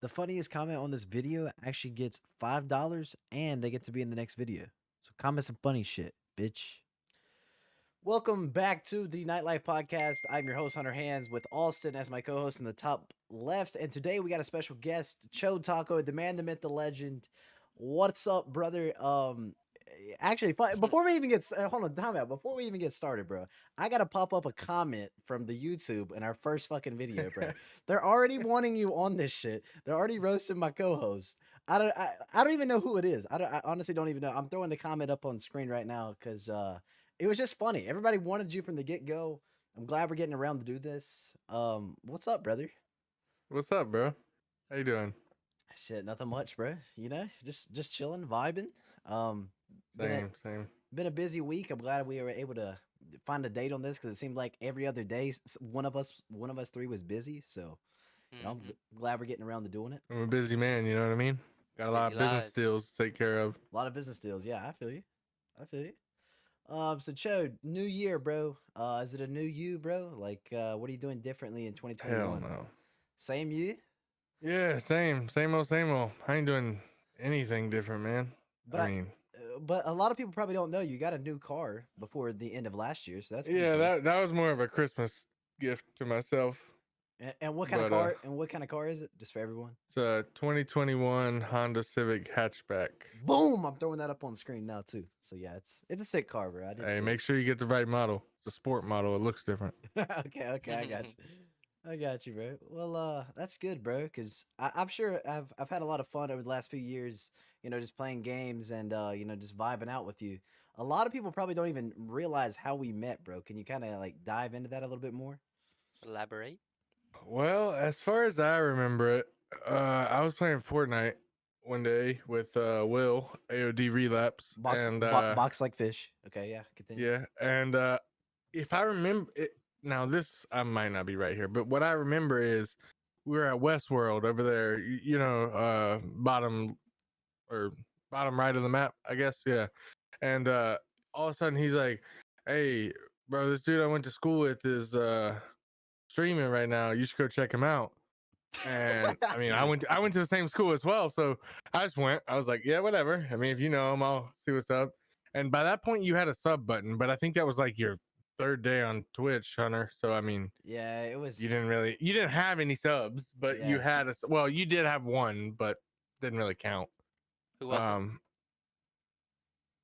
The funniest comment on this video actually gets $5 and they get to be in the next video. So comment some funny shit, bitch. Welcome back to the NiteLife Podcast. I'm your host, HunterHandz, with Alston as my co-host in the top left. And today we got a special guest, Chode Taco, the man, the myth, the legend. What's up, brother? Actually, before we even get hold on, time out. Before we even get started, bro, I gotta pop up a comment from the YouTube in our first fucking video, bro. They're already wanting you on this shit. They're already roasting my co-host. I don't even know who it is. I honestly don't even know. I'm throwing the comment up on screen right now because it was just funny. Everybody wanted you from the get go. I'm glad we're getting around to do this. What's up, brother? What's up, bro? How you doing? Shit, nothing much, bro. You know, just chilling, vibing. Um, been a Same. been a busy week. I'm glad we were able to find a date on this because it seemed like every other day one of us three was busy. So I'm Mhm. glad we're getting around to doing it. I'm a busy man, you know what I mean? Got a lot Busy of business lives. deals to take care of. A lot of business deals. Yeah, I feel you. I feel you. So Chode, new year, bro. Is it a new you, bro? Like, what are you doing differently in Hell 2021? no. Same you, Yeah, same old, same old. I ain't doing anything different, man. but I mean, but a lot of people probably don't know you got a new car before the end of last year, so that's pretty yeah, cool. that was more of a Christmas gift to myself. And what kind of But car? And what kind of car is it? Just for everyone. it's a 2021 Honda Civic hatchback. Boom! I'm throwing that up on screen now too. So yeah, it's a sick car, bro. I did Hey, see make sure you get the right model. It's a sport model. It looks different. it. Okay, I got you. I got you, bro. Well, that's good, bro. Cause I'm sure I've had a lot of fun over the last few years. You know, just playing games and just vibing out with you. A lot of people probably don't even realize how we met, bro. Can you kind of like dive into that a little bit more? Elaborate. Well, as far as I remember it, I was playing Fortnite one day with Will AOD Relapse, and Box like fish. Okay, yeah. Continue. yeah, and if I remember it, now this I might not be right here, but what I remember is we were at Westworld over there, bottom or bottom right of the map, I guess, yeah, and all of a sudden he's like, "Hey, bro, this dude I went to school with is streaming right now. You should go check him out." And I mean, I went to the same school as well, so I just went. I was like, yeah, whatever. I mean, if you know him, I'll see what's up. And by that point, you had a sub button, but I think that was like your third day on Twitch, Hunter. So I mean, Yeah, it was. you didn't have any subs, but you Yeah. had well, you did have one, but didn't really count. Who was it? Um,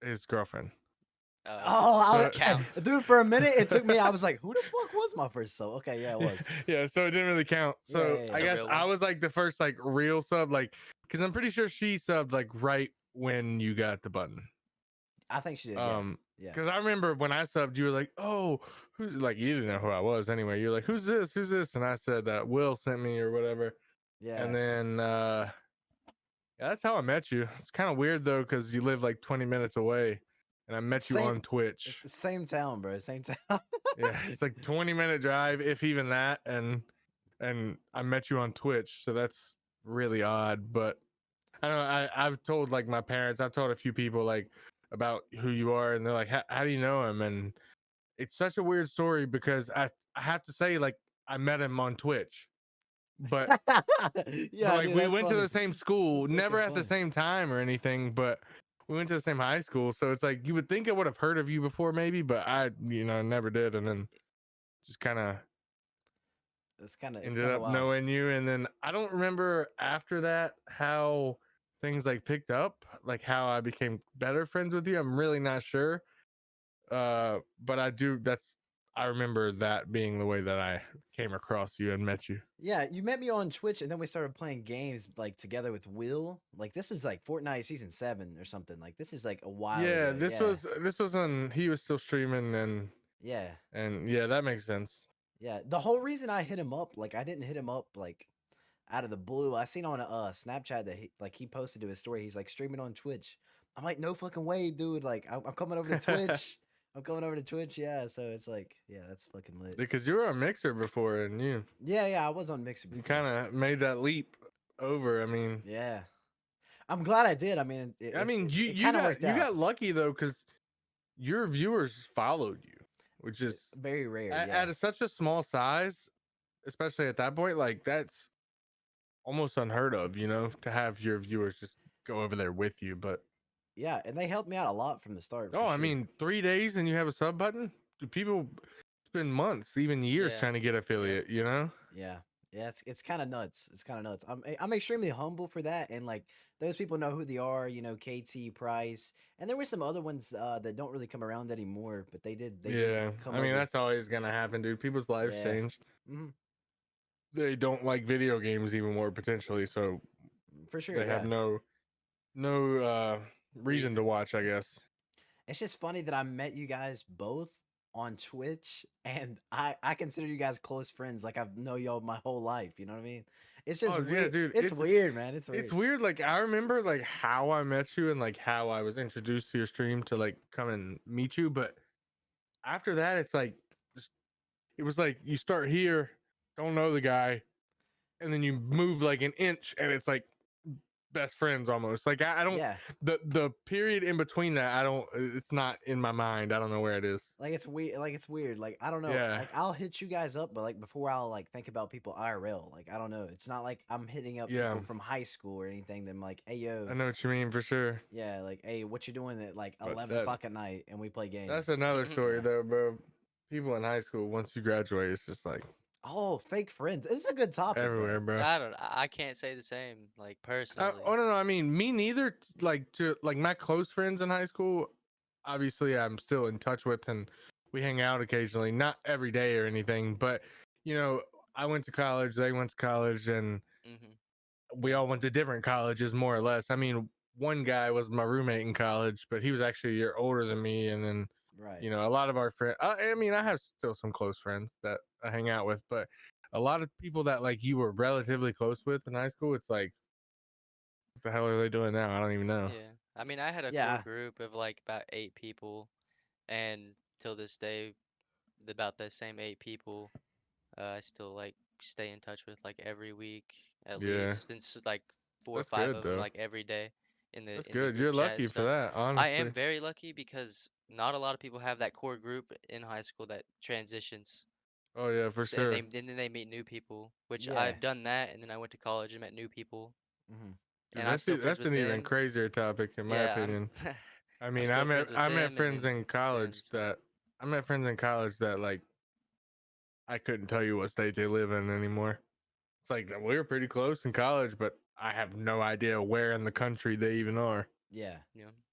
his girlfriend. Oh, That So counts. dude, for a minute it took me. I was like, "Who the fuck was my first sub?" Okay, yeah, it yeah, was. yeah, so it didn't really count. Yeah, So yeah, It's I a yeah. guess real I one. was like the first like real sub, like because I'm pretty sure she subbed like right when you got the button. I think she did. Yeah, yeah. Because I remember when I subbed, you were like, "Oh, who's like you didn't know who I was anyway." You're like, "Who's this? Who's this?" And I said that Will sent me or whatever. Yeah. And then yeah, that's how I met you. It's kind of weird though, because you live like 20 minutes away, and I met you Same on Twitch. same town, bro. Same town. Yeah, it's like 20-minute drive, if even that, and I met you on Twitch, so that's really odd. But I don't know. I've told like my parents, I've told a few people like about who you are, and they're like, how do you know him? And it's such a weird story because I have to say like I met him on Twitch, but Yeah, like dude, we that's went to funny. the same school, That's never fucking at the funny. same time or anything, but we went to the same high school. So it's like you would think I would have heard of you before maybe, but I never did, and then just kind of It's ended kind of up wild. knowing you. And then I don't remember after that how things like picked up, like how I became better friends with you. I'm really not sure. But I remember that being the way that I came across you and met you. Yeah, you met me on Twitch, and then we started playing games like together with Will. Like this was like Fortnite season 7 or something. Like this is like a while Yeah, ago. Yeah, this was when he was still streaming, yeah, and yeah, that makes sense. yeah. The whole reason I hit him up, like I didn't hit him up like out of the blue. I seen on Snapchat that he posted to his story. He's like streaming on Twitch. I'm like, no fucking way, dude. Like I'm coming over to Twitch. I'm coming over to Twitch. Yeah, so it's like, yeah, that's fucking lit. Because you were a mixer before, and Yeah. I was on Mixer you before. kind of made that leap over. Yeah, I'm glad I did. I mean, it You kind of got worked out. lucky though, because your viewers followed you, which is Very rare. Yeah. such a small size, especially at that point. Like almost unheard of, to have your viewers just go over there with you. But Yeah, and they helped me out a lot from the start oh, for I sure. mean, 3 days and you have a sub button. Do people spend months, even years, Yeah. trying to get affiliate? Yeah. Yeah, it's kind of nuts. It's kind of nuts. I'm extremely humble for that, and like those people know who they are. KT Price, and there were some other ones that don't really come around anymore, but they did Yeah, come I mean over. that's always gonna happen, dude. People's lives Yeah. change. Hmm. They don't like video games even more potentially, so For sure. they have Yeah. no reason to Reason. watch, I guess. It's just funny that I met you guys both on Twitch, and I consider you guys close friends. Like I've know y'all my whole life. You know what I mean? It's just Oh yeah, weird. dude. It's weird, man. It's It's weird. weird. Like I remember like how I met you and like how I was introduced to your stream to like come and meet you, but after that, it's like just, it was like you start here, don't know the guy, and then you move like an inch, and it's like best friends almost. Like I don't Yeah. the period in between that I don't. It's not in my mind. I don't know where it is. Like it's weird. Like it's weird. Like I don't know. Yeah, Like I'll hit you guys up, but like before I'll like think about people IRL. Like I don't know. It's not like I'm hitting up yeah. people from high school or anything. Then like, hey I yo, know what you mean for sure. yeah, like hey, what you doing at like But 11 o'clock at night and we play games. that's another story Yeah. though, bro. People in high school, once you graduate, it's just like Oh, fake friends. This is a good topic, everywhere, bro. bro. I can't say the same. Like personally. Oh no, no, I mean me neither. Like to like my close friends in high school, obviously I'm still in touch with, and we hang out occasionally, not every day or anything. But I went to college, they went to college, and Hmm. we all went to different colleges, more or less. I mean, one guy was my roommate in college, but he was actually a year older than me, and then Right. a lot of our friends. I mean, I have still some close friends that I hang out with, but a lot of people that like you were relatively close with in high school, it's like what the hell are they doing now? I don't even know. Yeah. I mean, I had a core Yeah. group of like about 8 people, and till this day, about the same 8 people, I still like stay in touch with like every week at Yeah, least, and like four or that's five good of them though. like every day That's in the good. group You're chat and lucky for stuff. that, I am honestly. very lucky because not a lot of people have that core group in high school that transitions. Oh yeah, for So, and sure. then they meet new people, which Yeah. I've done that, and then I went to college and met new people, Hmm. Dude, and I'm still friends that's with an even them. crazier topic in my Yeah, opinion. I I'm mean, still friends with I met them, and friends then in them. college So that like I couldn't tell you what state they live in anymore. It's like we were pretty close in college, but I have no idea where in the country they even are. Yeah.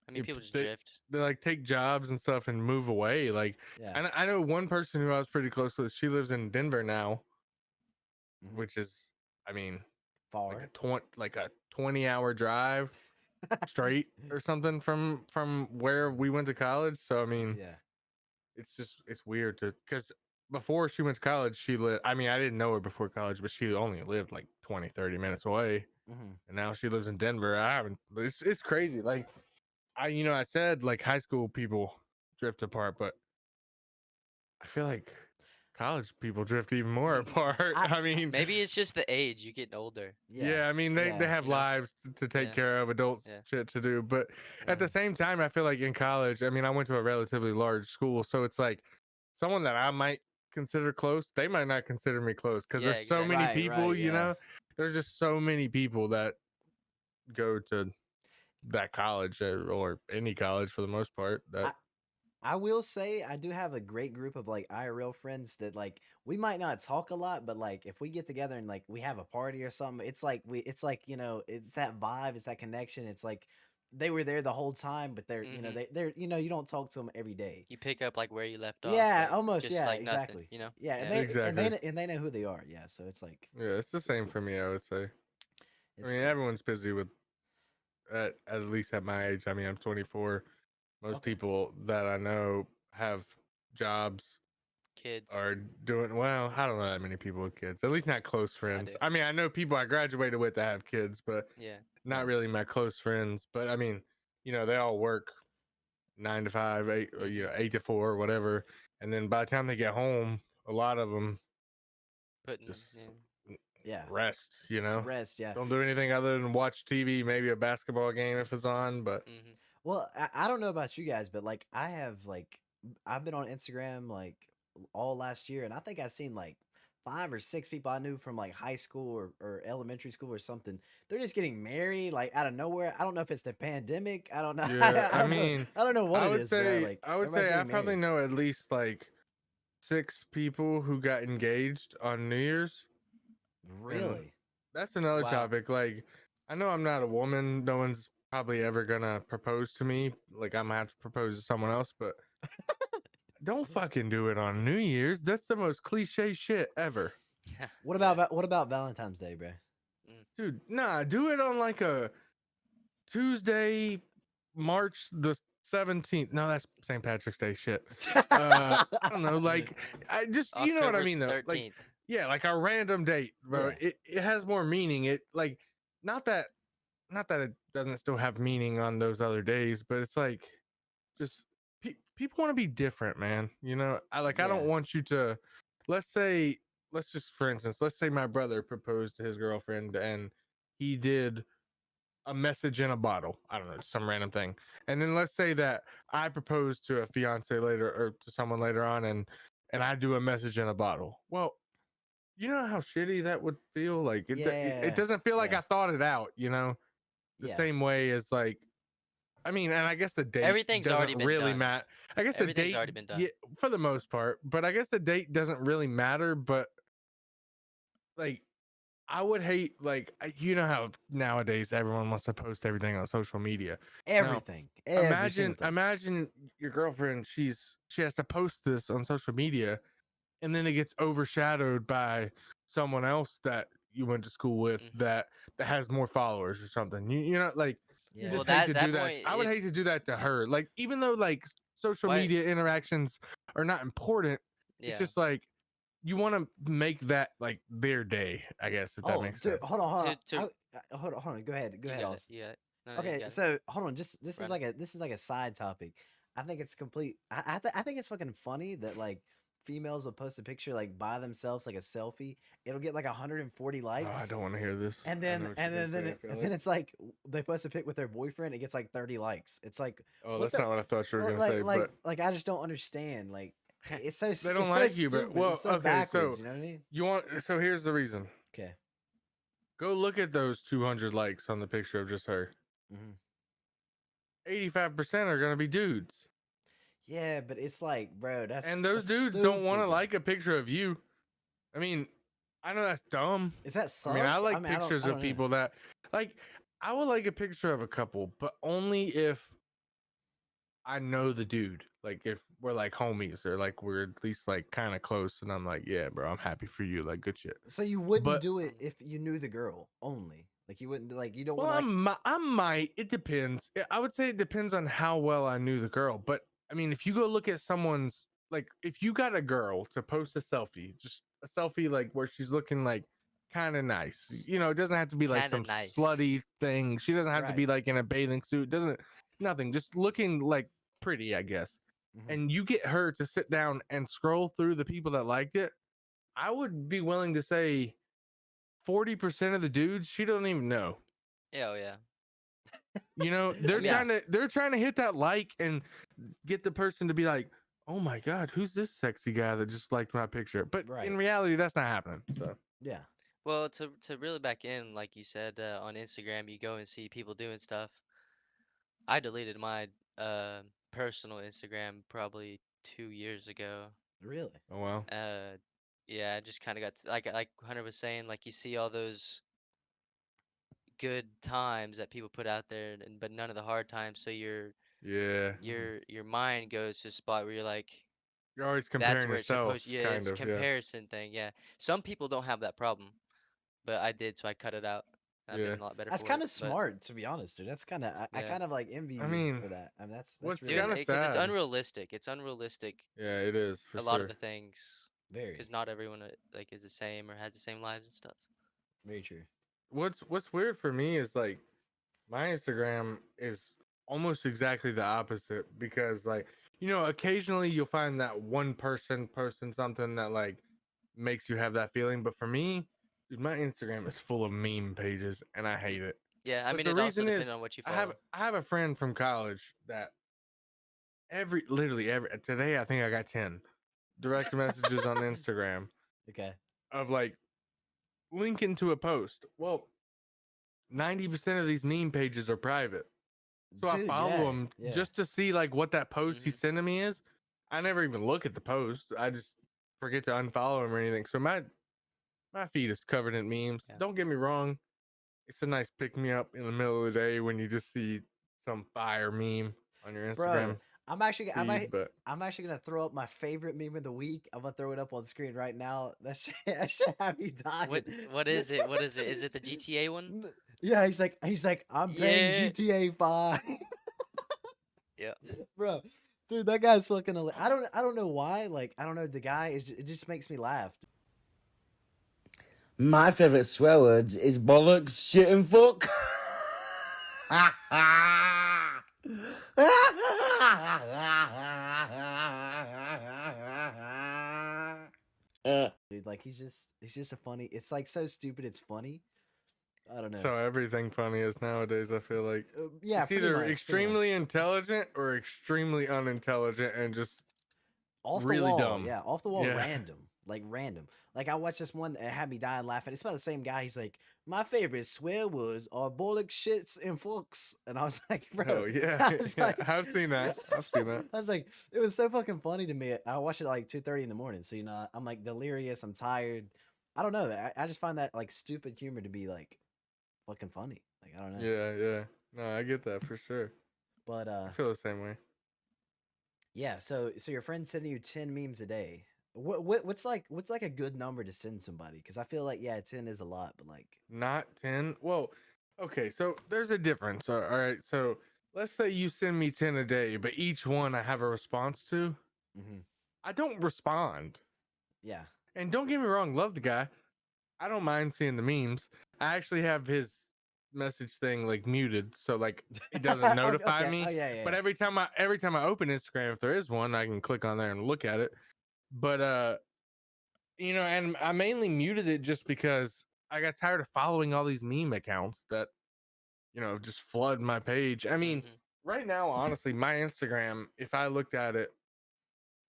I mean, people just They drift. like take jobs and stuff and move away. Like Yeah. I know one person who I was pretty close with. She lives in Denver now, Hmm. which is, I mean, Far. 20-hour drive straight or something from where we went to college. So I mean, Yeah. it's weird to because before she went to college, she lived. I mean, I didn't know her before college, but she only lived like 20-30 minutes away, Hmm. and now she lives in Denver. I haven't. It's crazy. Like I said like high school people drift apart, but I feel like college people drift even more apart. I I mean, Maybe it's just the age. You getting older. yeah. yeah, I mean they Yeah. have You know? lives to take Yeah. care of, adults Yeah. shit to do, but at Uh, the same time, I feel like in college, I mean, I went to a relatively large school, so it's like someone that I might consider close, they might not consider me close because Yeah. there's so many Exactly. right. people, Right. Yeah. there's just so many people that go to that college or any college for the most part that I I will say I do have a great group of like IRL friends that like we might not talk a lot, but like if we get together and like we have a party or something, it's like, it's that vibe, it's that connection. It's like they were there the whole time, but Hmm. they're you don't talk to them every day. You pick up like where you left off, Yeah, like almost. just Yeah, like nothing. exactly. You know? Yeah, and Yeah. exactly. they know who they are. Yeah, so it's like Yeah, it's the it's same cool. for me, I would say. I It's mean, cool. everyone's busy with at least at my age. I mean, I'm 24. Most Okay. people that I know have jobs, Kids. are doing well. I don't know that many people with kids, at least not close I friends. do. I mean, I know people I graduated with that have kids, but Yeah. not Yeah. really my close friends. But I mean, they all work 9 to 5, 8, or, Hmm. 8 to 4, or whatever. And then by the time they get home, a lot of them Putting. just Yeah. Yeah. rest, Rest, yeah. don't do anything other than watch TV, maybe a basketball game if it's on. But Hmm. Well, I don't know about you guys, but like I've been on Instagram like all last year, and I think I've seen like 5 or 6 people I knew from like high school or elementary school or something. They're just getting married like out of nowhere. I don't know if it's the pandemic. I don't know. Yeah, I I don't know. mean, I don't know what I it would is, bro. say Like I would everybody's say I getting probably married. know at least like 6 people who got engaged on New Year's, and Really? that's another Wow. topic. Like, I know I'm not a woman. No one's probably ever gonna propose to me. Like, I'm gonna have to propose to someone else, but don't fucking do it on New Year's. That's the most cliche shit ever. What Yeah. about what about Valentine's Day, bro? Mm. Dude, nah, do it on like a Tuesday, March the 17th. No, that's St. Patrick's Day shit. I don't know, like I just you know what I October mean though. Like 13th. yeah, like a random date, bro. Yeah. It has more meaning. It like not that not that it doesn't still have meaning on those other days, but it's like just people want to be different, man. You know, I Yeah. don't want you to let's say let's just for instance, let's say my brother proposed to his girlfriend and he did a message in a bottle. I don't know, some random thing. And then let's say that I propose to a fiance later or to someone later on and I do a message in a bottle. Well, you know how shitty that would feel? Like it Yeah. doesn't feel like Yeah. I thought it out, you know? The Yeah. same way as like I mean, and I guess the date Everything's already doesn't been really done. matter. I guess the Everything's date already been done. yeah, for the most part, but I guess the date doesn't really matter, but like I would hate like you know how nowadays everyone wants to post everything on social media. Now, Everything. Every single thing. imagine your girlfriend, she has to post this on social media and then it gets overshadowed by someone else that you went to school with Mhm. that has more followers or something. You know like you Yeah. Well, just hate to that do that. point, I would hate to do that to her. Like even though like social why? media interactions are not important, it's Yeah. just like you want to make that like their day, I guess, if that Oh, makes dude, sense. hold on, hold on. To Hold on. Go ahead. Go you ahead, got it. Alice. You got it. No, you Okay, got it. so hold on. Just this is Run it. like a side topic. I think it's complete. I think it's fucking funny that like females will post a picture like by themselves like a selfie. It'll get like 140 Oh, I likes, don't want to hear this. and I know then what you're and gonna then then, say, I it, feel and like. then it's like they post a pic with their boyfriend. It gets like 30 likes. It's like Oh, what that's the not what I thought you were gonna like say, but like I just don't understand. Like it's so they don't it's so like you. But stupid. well, It's so okay, backwards. so You know what I mean? you want so here's the reason. Okay. Go look at those 200 likes on the picture of just her. Hmm. 85% are gonna be dudes, Yeah, but it's like, bro, and those that's dudes don't want to stupid. like a picture of you. I mean, I know that's dumb. Is that I mean, I sus? I like mean, pictures I of don't know. people that like. I would like a picture of a couple, but only if I know the dude. Like if we're like homies or like we're at least like kind of close, and I'm like, yeah, bro, I'm happy for you. Like good shit. So you wouldn't But do it Mm. if you knew the girl only. Like you wouldn't like you don't well, want to like I might. It depends. I would say it depends on how well I knew the girl. But I mean, if you go look at someone's like, if you got a girl to post a selfie, just a selfie like where she's looking like kind of nice. You know, it doesn't have to be like Kinda some nice. slutty thing. She doesn't have to right. be like in a bathing suit. Doesn't nothing. Just looking like pretty, I guess. Mhm. And you get her to sit down and scroll through the people that liked it. I would be willing to say 40% of the dudes she don't even know. Yeah, oh yeah. You know, Yeah. they're trying to hit that like and get the person to be like, "Oh my god, who's this sexy guy that just liked my picture?" But Right. in reality, that's not happening. So, Yeah. Well, to reel it back in, like you said, on Instagram, you go and see people doing stuff. I deleted my uh personal Instagram probably 2 years ago. Really. oh well. Uh, yeah, I just kind of got like Hunter was saying, like you see all those good times that people put out there, and but none of the hard times. So Yeah. Mhm. your mind goes to a spot where you're like, You're always that's comparing where it's yourself, supposed. Yeah, kind it's a of, yeah. comparison thing. Yeah, some people don't have that problem, but I did, so I cut it out. I've Yeah. been a lot better That's for kind it. of But smart, to be honest, dude. That's kind of I yeah, kind of like envy I you mean, for that. I mean, that's what's really doing kind it of because it's sad. unrealistic. It's unrealistic. Yeah, it is for A lot of sure. the things, very because not everyone like is the same or has the same lives and stuff. very true. What's weird for me is like my Instagram is almost exactly the opposite because like you know occasionally you'll find that one person posting something that like makes you have that feeling, but for me, dude, my Instagram is full of meme pages and I Y- hate it. Yeah, I But mean the it also reason depends is on what you I have follow. I have a friend from college that literally every today I think I got 10 direct messages on Instagram. Okay. of like linking to a post. Well, 90% of these meme pages are private. So I Dude, follow him yeah. just to see like what that post he's Mhm. sending me is. I never even look at the post. I just forget to unfollow him or anything. So my feed is covered in memes. Yeah. Don't get me wrong. It's a nice pick me up in the middle of the day when you just see some fire meme on your Bro, Instagram I'm actually feed. But I'm actually gonna throw up my favorite meme of the week. I'm gonna throw it up on screen right now. That shit had me dying. What is it? What is it? Is it the GTA one? Yeah, he's like I'm playing Yeah. GTA 5. Yeah. Bro, dude, that guy's fucking I don't know why. Like, I don't know, the guy it just makes me laugh. My favourite swear words is bollocks, shit, and fuck. Dude, like he's just a funny. It's like so stupid it's funny. I don't know. so everything funny is nowadays, I feel like. Yeah, It's pretty either much, pretty extremely much. intelligent or extremely unintelligent and just Off the really wall, dumb. yeah, off the wall, Yeah. random, like random. Like I watched this one that had me dying laughing. It's about the same guy. He's like, my favorite swear words are bollock, shits, and fucks. And I was like, bro, Oh yeah, I was yeah. like, I've seen that. I've seen that. I was like, it was so fucking funny to me. I watched it like 2:30 in the morning, so you know, I'm like delirious. I'm tired. I don't know. I just find that like stupid humor to be like fucking funny. Like I don't know. Yeah, yeah. No, I get that for sure. But I feel the same way. yeah. So your friend's sending you 10 memes a day. What's like a good number to send somebody? Because I feel like yeah, 10 is a lot, but like Not 10. Well, okay, so there's a difference. All right. So let's say you send me 10 a day, but each one I have a response to. mhm, I don't respond. yeah. And don't get me wrong, love the guy. I don't mind seeing the memes. I actually have his message thing like muted, so like it doesn't notify Okay. me. Oh yeah, yeah. But every time I open Instagram, if there is one, I can click on there and look at it. But you know, and I mainly muted it just because I got tired of following all these meme accounts that, you know, just flood my page. I mean, Mhm. right now, honestly, my Instagram, if I looked at it,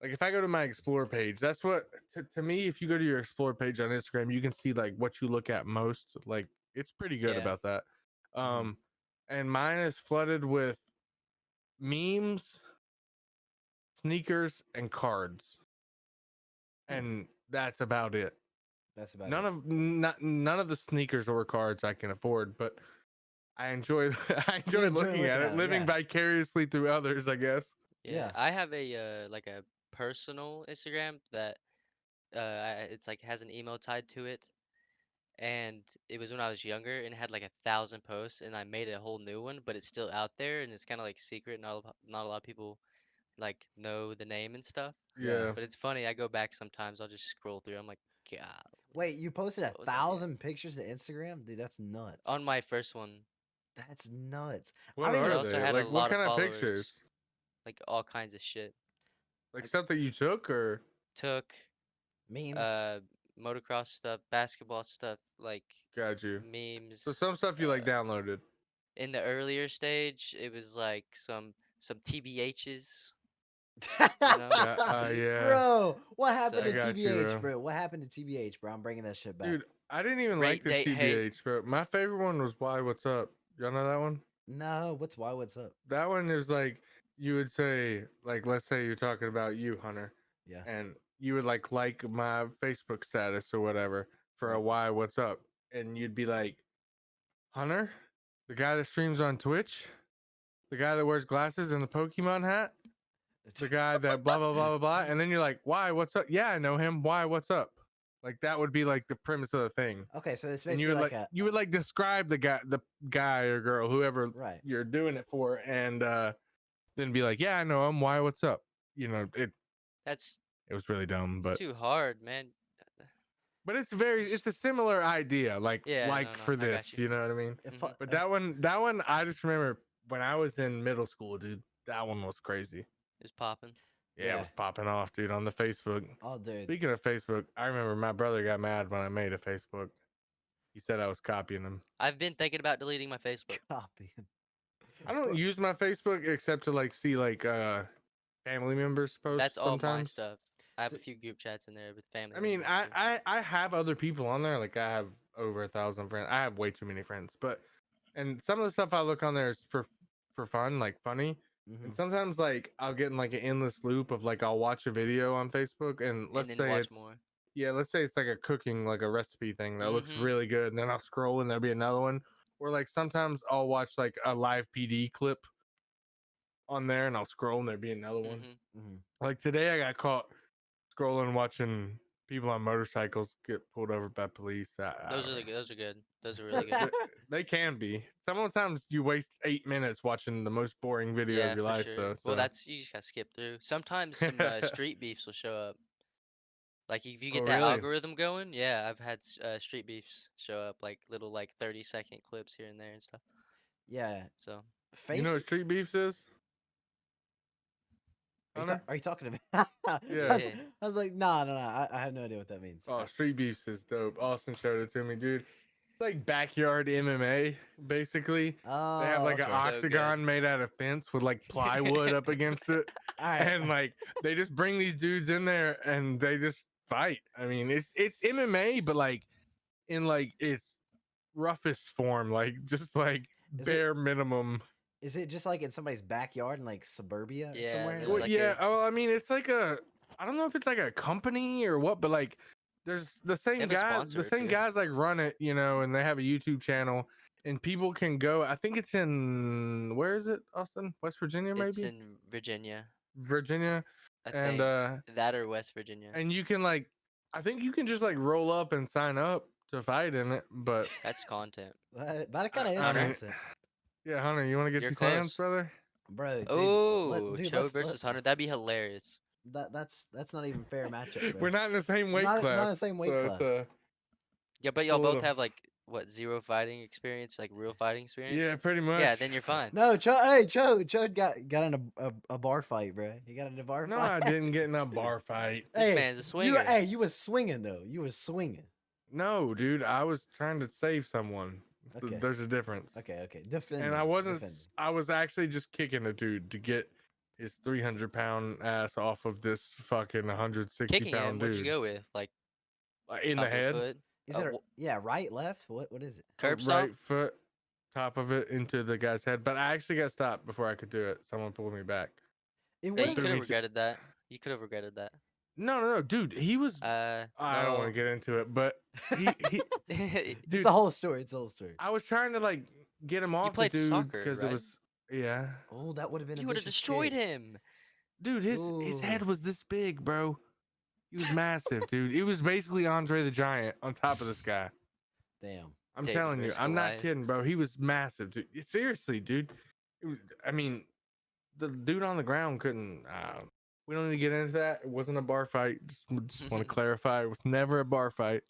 like if I go to my explore page, that's what to me, if you go to your explore page on Instagram, you can see like what you look at most. Like it's pretty good Yeah. about that. Mhm. And mine is flooded with memes, sneakers, and cards. And that's about it. That's about None it. of none of the sneakers or cards I can afford, but I enjoy I enjoy looking at it, living yeah. vicariously through others, I guess. Yeah. Yeah. I have a like a personal Instagram that it's like has an email tied to it, and it was when I was younger and it had like 1,000 posts, and I made a whole new one, but it's still out there and it's kind of like secret. Not a lot of people like know the name and stuff. Yeah. Yeah. But it's funny. I go back sometimes. I'll just scroll through. I'm like, God, Wait, you posted what was I doing? 1,000 pictures to Instagram? Dude, that's nuts. On my first one, That's nuts. I What don't but even I are also they? had a Like what lot of kind of followers, pictures? like all kinds of shit. Like like stuff that you took or Took memes. uh motocross stuff, basketball stuff, like got you. So memes. some stuff you like downloaded. In the earlier stage, it was like some TBHs, you know. Yeah. Bro, what happened I to So got you, TBH, bro. bro? What happened to TBH, bro? I'm bringing that shit back. Dude, I didn't even like rate the date. Hey, TBH, bro. My favorite one was Why What's Up. Y'all know that one? No, what's up? That one is like you would say, like, let's say you're talking about you, Hunter, Yeah. and you would like my Facebook status or whatever for a Right. Why What's Up. And you'd be like, Hunter, the guy that streams on Twitch, the guy that wears glasses and the Pokemon hat, the guy that blah blah blah blah blah, and then you're like, why? What's up? Yeah, I know him. Why? What's up? Like that would be like the premise of the thing, Okay, so it's and basically like a you would like describe the guy or girl, whoever right. you're doing it for, and then be like, yeah, I know him. Why? What's up? You know, that's it was really dumb, it's but too hard, man. it's a similar idea, Yeah, like no, for I got this, you. you know what I mean? If, Hmm. But that one, I just remember when I was in middle school, dude. That one was crazy. It's popping. Yeah, it Yeah. was popping off, dude, on the Facebook. oh, dude, Speaking of Facebook, I remember my brother got mad when I made a Facebook. He said I was copying him. I've been thinking about deleting my Facebook. copying. I don't Bro, use my Facebook except to like see like family members posts That's all my sometimes. stuff. I have D- a few group chats in there with family. I mean, members too. I have other people on there. Like I have over 1,000 friends. I have way too many friends, but and some of the stuff I look on there is for fun, like funny. And Mhm. sometimes like I'll get in like an endless loop of like I'll watch a video on Facebook and And let's then say watch it's more. let's say it's like a cooking like a recipe thing that looks Mhm. really good, and then I'll scroll and there'll be another one. Or like sometimes I'll watch like a live PD clip on there and I'll scroll and there'll be another one. Mhm. Mhm. Like today I got caught scrolling watching people on motorcycles get pulled over by police. I Those don't are know. those are good. Those are really good. They can be. Sometimes you waste 8 minutes watching the most boring video of Yeah, your for life, sure. though. Well, So, that's you just gotta skip through. Sometimes some street beefs will show up. Like if you oh get that really? algorithm going, yeah, I've had street beefs show up like little like 30-second clips here and there and stuff. Yeah. So You know Face. what street beefs is, Hunter? Are you talking to me? Yeah. yeah, I was like, nah, no, no. I have no idea what that means. Oh, street beefs is dope. Austin showed it to me, dude. It's like backyard MMA, basically. They have Oh, like an okay. So good. octagon made out of fence with like plywood up against it. All right. And like they just bring these dudes in there and they just fight. I mean, it's MMA, but like in like its roughest form, like just like Is it bare minimum. is it just like in somebody's backyard in like suburbia Yeah, somewhere? there's Well, like yeah. Oh, I mean, it's like I don't know if it's like a company or what, but like there's the same have a guy, sponsor the or same two. guys like run it, you know, and they have a YouTube channel, and people can go. I think it's in where is it, Austin, West Virginia, It's maybe in Virginia, Virginia, I and think. That or West Virginia. and you can like, I think you can just like roll up and sign up to fight in it, but That's content. That kind of is I mean, content, yeah, Hunter, you want to get You're these hands, close. brother? bro. Dude, Oh, dude, Chode versus Hunter. That'd be hilarious. that's not even fair matchup, bro. We're not in the same weight Not class. in the same weight so class. It's, Yeah, but It's a y'all both little- have like what, zero fighting experience, like real fighting experience? yeah, pretty much. Yeah, then you're fine. No, Chode got in a bar fight, bro. He got in a bar No, fight. I didn't get in a bar fight. This Hey, man's a swinger. you was swinging though. You was swinging. No, dude, I was trying to save someone. So Okay. there's a difference. Okay. Defend. And I wasn't. I was actually just kicking a dude to get his 300-pound ass off of this fucking 160-pound Kicking him, dude. what'd you go with? Like In the top of head, foot? Is it? wh- Yeah, right, left. What is it? Curb right stomp? foot, top of it into the guy's head. But I actually got stopped before I could do it. Someone pulled me back. It Yeah, you would. threw could have me to- regretted that. You could have regretted that. No, dude. He was. I don't want to get into it, but he get. dude. It's a whole story. It's a whole story. I was trying to like get him off the played dude soccer, because right? it was yeah. Oh, that would have been. You a would have vicious destroyed kick. him. Dude, his head Ooh. was this big, bro. He was massive, dude. It was basically Andre the Giant on top of this guy. Damn. I'm David telling you, versus I'm not Goliath. kidding, bro. He was massive, dude. Seriously, dude. I mean, the dude on the ground couldn't. We don't need to get into that. It wasn't a bar fight. Just want to clarify. It was never a bar fight.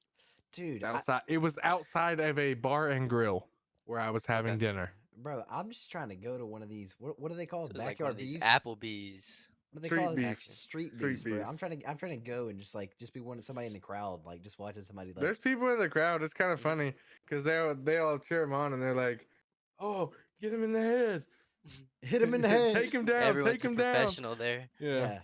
Dude, It was outside of a bar and grill where I was having Okay. dinner. bro, I'm just trying to go to one of these. What are they So called? it's like one Backyard of these beefs. Applebee's. What do they Street call it? beefs. Street Street beefs, bro. beefs. I'm trying to go and just be one somebody in the crowd, like just watching somebody like. There's people in the crowd. It's kind of Mhm. funny because they all cheer him on and they're like, "Oh, get him in the head! Hit him in the head. Take him down! Everyone's Take a him down!" professional there. Yeah.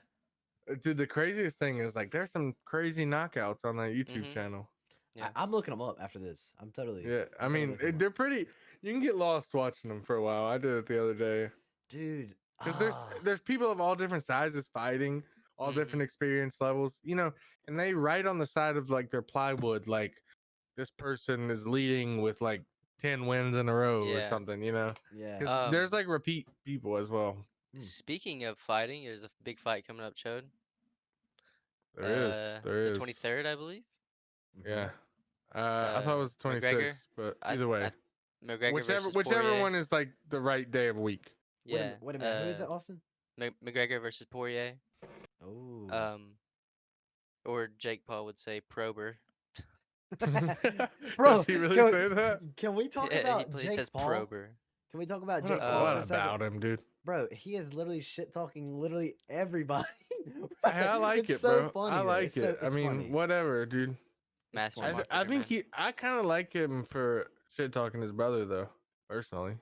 Dude, the craziest thing is like there's some crazy knockouts on that YouTube Mhm. channel. Yeah. I'm looking them up after this. I'm totally. Yeah, I I'm totally mean looking 'em up. they're pretty. You can get lost watching them for a while. I did it the other day Dude. because ah, there's people of all different sizes fighting, all Mhm. different experience levels, you know, and they write on the side of like their plywood like this person is leading with like 10 wins in a row or Yeah. something, you know. yeah. 'Cause there's like repeat people as well. Speaking of fighting, there's a big fight coming up, Chode. There The is. 23rd, I believe. Mhm. Yeah. I thought it was McGregor? 26, but either way, McGregor whichever versus Poirier. one is like the right day of week. Yeah. Wait a minute. Who is it, Austin? McGregor versus Poirier. Oh. Or Jake Paul would say Prober. Bro, Does he really can, say that? Can we talk Yeah, about he Jake says Paul? Prober. Can we talk about What, Jake Paul what for a second? about him, dude? Bro, he is literally shit talking literally everybody. Hey, I like It's it, so bro. funny, I though. like It's so- it. I it's mean, funny. whatever, dude. Master funny. I marketer, think man. I kind of like him for shit talking his brother though, personally.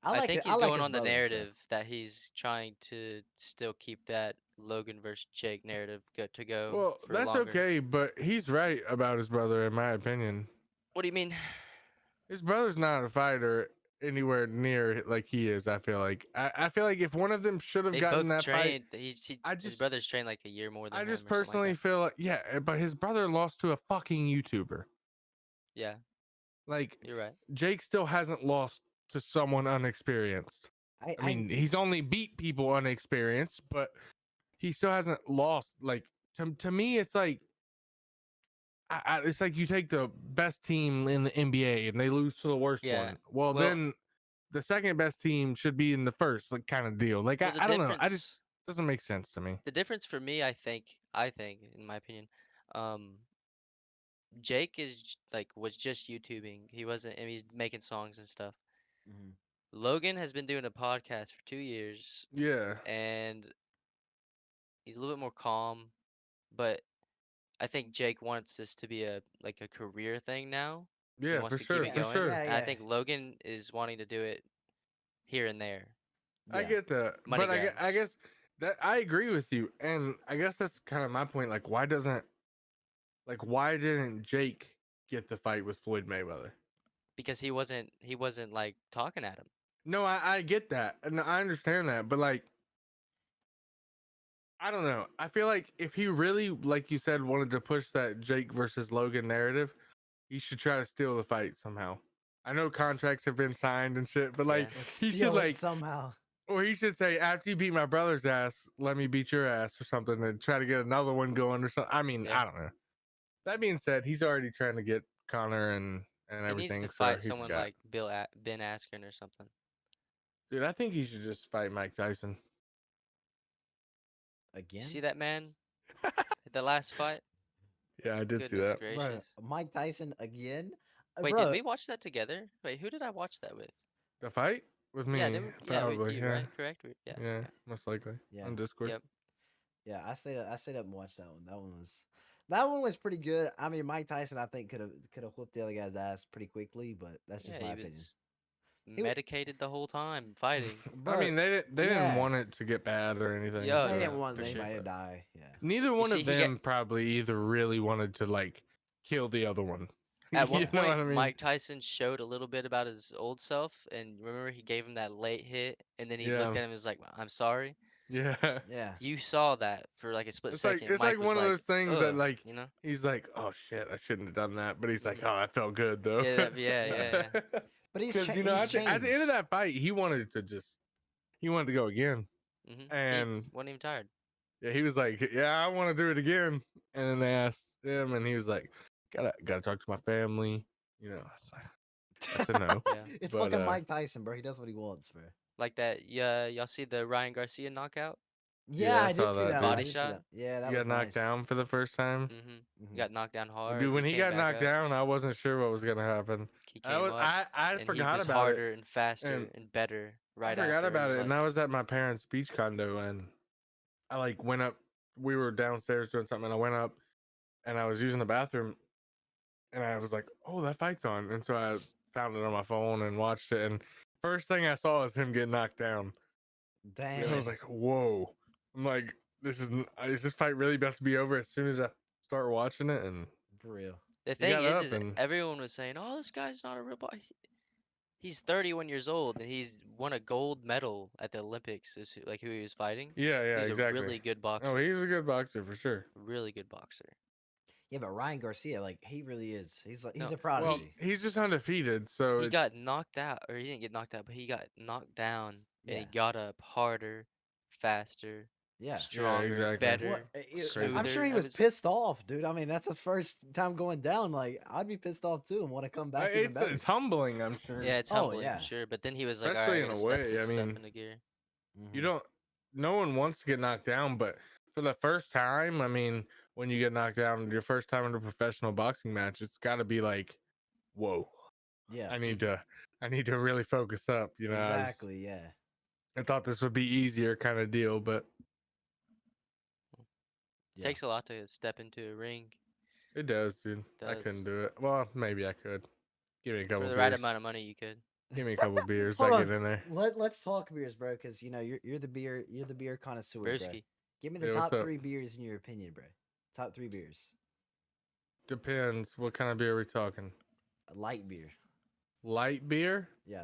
I think I he's like going his on the brother. So. narrative that he's trying to still keep that Logan versus Jake narrative to go Well, for that's longer. okay, but he's right about his brother, in my opinion. What do you mean? His brother's not a fighter anywhere near like he is. I feel like. I feel like if one of them should have They gotten both that fight, trained. I His just, brother's trained like a year more than I just him or something like personally that. feel like, yeah, but his brother lost to a fucking YouTuber. Yeah, Like, you're right. Jake still hasn't lost to someone unexperienced. I mean, he's only beat people unexperienced, but he still hasn't lost. Like, to me, it's like, it's like you take the best team in the NBA and they lose to the worst Yeah. one. Well, Well- then the second best team should be in the first, like, kind of deal. Like, Well, the I don't know. I just difference- doesn't make sense to me. The difference for me, I think, in my opinion, Jake was just YouTubing. He wasn't, and he's making songs and stuff. Mhm. Logan has been doing a podcast for 2 years, Yeah, and he's a little bit more calm. But I think Jake wants this to be a career thing now. yeah, wants for to keep sure, it for going. sure. Yeah, And I think Logan is wanting to do it here and there. I Yeah. get that, Money but I grabs. guess that I agree with you, and I guess that's kind of my point. Like, why didn't Jake get the fight with Floyd Mayweather? Because he wasn't like talking at him. No, I get that, and I understand that, but like, I don't know. I feel like if he really, like you said, wanted to push that Jake versus Logan narrative, he should try to steal the fight somehow. I know contracts have been signed and shit, but like, Yeah. he should Steal it like, somehow. or he should say, after you beat my brother's ass, let me beat your ass or something, and try to get another one going or something. I mean, Yeah. I don't know. That being said, he's already trying to get Connor and He everything. needs to So fight he's someone got, like Ben Askren or something. dude. I think he should just fight Mike Tyson. Again? You see that man? The last fight? Yeah, I did see Goodness that. Bruh, gracious. Mike Tyson again? Wait, Bruh, did we watch that together? Wait, who did I watch that with? The fight with me, Yeah, with probably. you, Yeah, right? Correct? Yeah. yeah, Okay. most likely Yeah. on Discord. Yep. Yeah, I stayed up and watched that one. That one was pretty good. I mean, Mike Tyson, I think could have whooped the other guy's ass pretty quickly, but that's just Yeah, my he opinion. was was- medicated the whole time fighting. I But mean, they didn't yeah. want it to get bad or anything. Yeah, they so- didn't want for anybody sure. to die. Yeah. Neither one see, of them probably either really wanted to like kill the other one. At one You know point, what I mean? Mike Tyson showed a little bit about his old self, and remember he gave him that late hit, and then he Yeah. looked at him and was like, "I'm sorry." Yeah. Yeah. You saw that for like a split It's like second. it's Mike like was one of those things that "Ugh," like you know. he's like, oh shit, I shouldn't have done that, but he's like, Mhm. oh, that felt good though. Yeah, yeah. But he's Because you know, he's at the end of changed. that fight, he wanted to go again, and He wasn't even tired. yeah, he was like, yeah, I want to do it again. And then they asked him, and he was like, gotta talk to my family. You know, it's like, that's a no. Yeah. It's But, fucking Mike Tyson, bro. He does what he wants, bro. Like that. Yeah, y'all see the Ryan Garcia knockout? Yeah, I I saw did see that, that. dude. one. I Body did see shot? that. Yeah, that You was got knocked nice. down for the first time. Mm-hmm. Mhm. Got knocked down hard. Dude, when he came got back knocked up. down, I wasn't sure what was gonna happen. He came up. I And he forgot was about harder it. and faster and and better I right forgot after. about was it, and I was at my parents' beach condo, and I like went up. We were downstairs doing something, and I went up, and I was using the bathroom, and I was like, "Oh, that fight's on!" And so I found it on my phone and watched it. And first thing I saw was him get knocked down. Damn. And I was like, "Whoa!" I'm like, "Is this fight really about to be over as soon as I start watching it?" And For real. The He thing got is, up is and- everyone was saying, "Oh, this guy's not a real boy." He's 31 years old and he's won a gold medal at the Olympics. Is like who he was fighting. yeah, He's exactly. a really good Oh, boxer. he's a good boxer for sure. Really good boxer. Yeah, but Ryan Garcia, like he really is. He's No, a Well, prodigy. he's just undefeated, so He it's, got knocked out, or he didn't get knocked out, but he got knocked down, and he Yeah. got up harder, faster, Yeah. stronger, exactly. better. Well, I'm smoother. sure he I was was- pissed off, dude. I mean, that's the first time going down. Like, I'd be pissed off too and want to come back even better. it's humbling, I'm sure. Yeah, it's Oh, humbling, yeah. sure. But then he was like, "All Especially right, in I a gotta step way, this I stuff mean, into gear." You Mhm. don't. No one wants to get knocked down, but for the first time, I mean, when you get knocked down, your first time in a professional boxing match, it's got to be like, whoa, Yeah. I need to really focus up. You know, Exactly. Yeah. I thought this would be easier kind of deal, but Yeah. Takes a lot to step into a ring it does, dude. I Does. couldn't do it. Well, maybe I could. Give me a couple for the beers. right amount of money. You could. Give me a couple beers. Hold I on. get in there. Let's talk beers, bro, because you know you're the beer connoisseur, bro. Broski. Give me the Yeah, what's top up? 3 beers in your opinion, bro. Top 3 beers. Depends. What kind of beer are we talking? A light beer. Light beer? Yeah.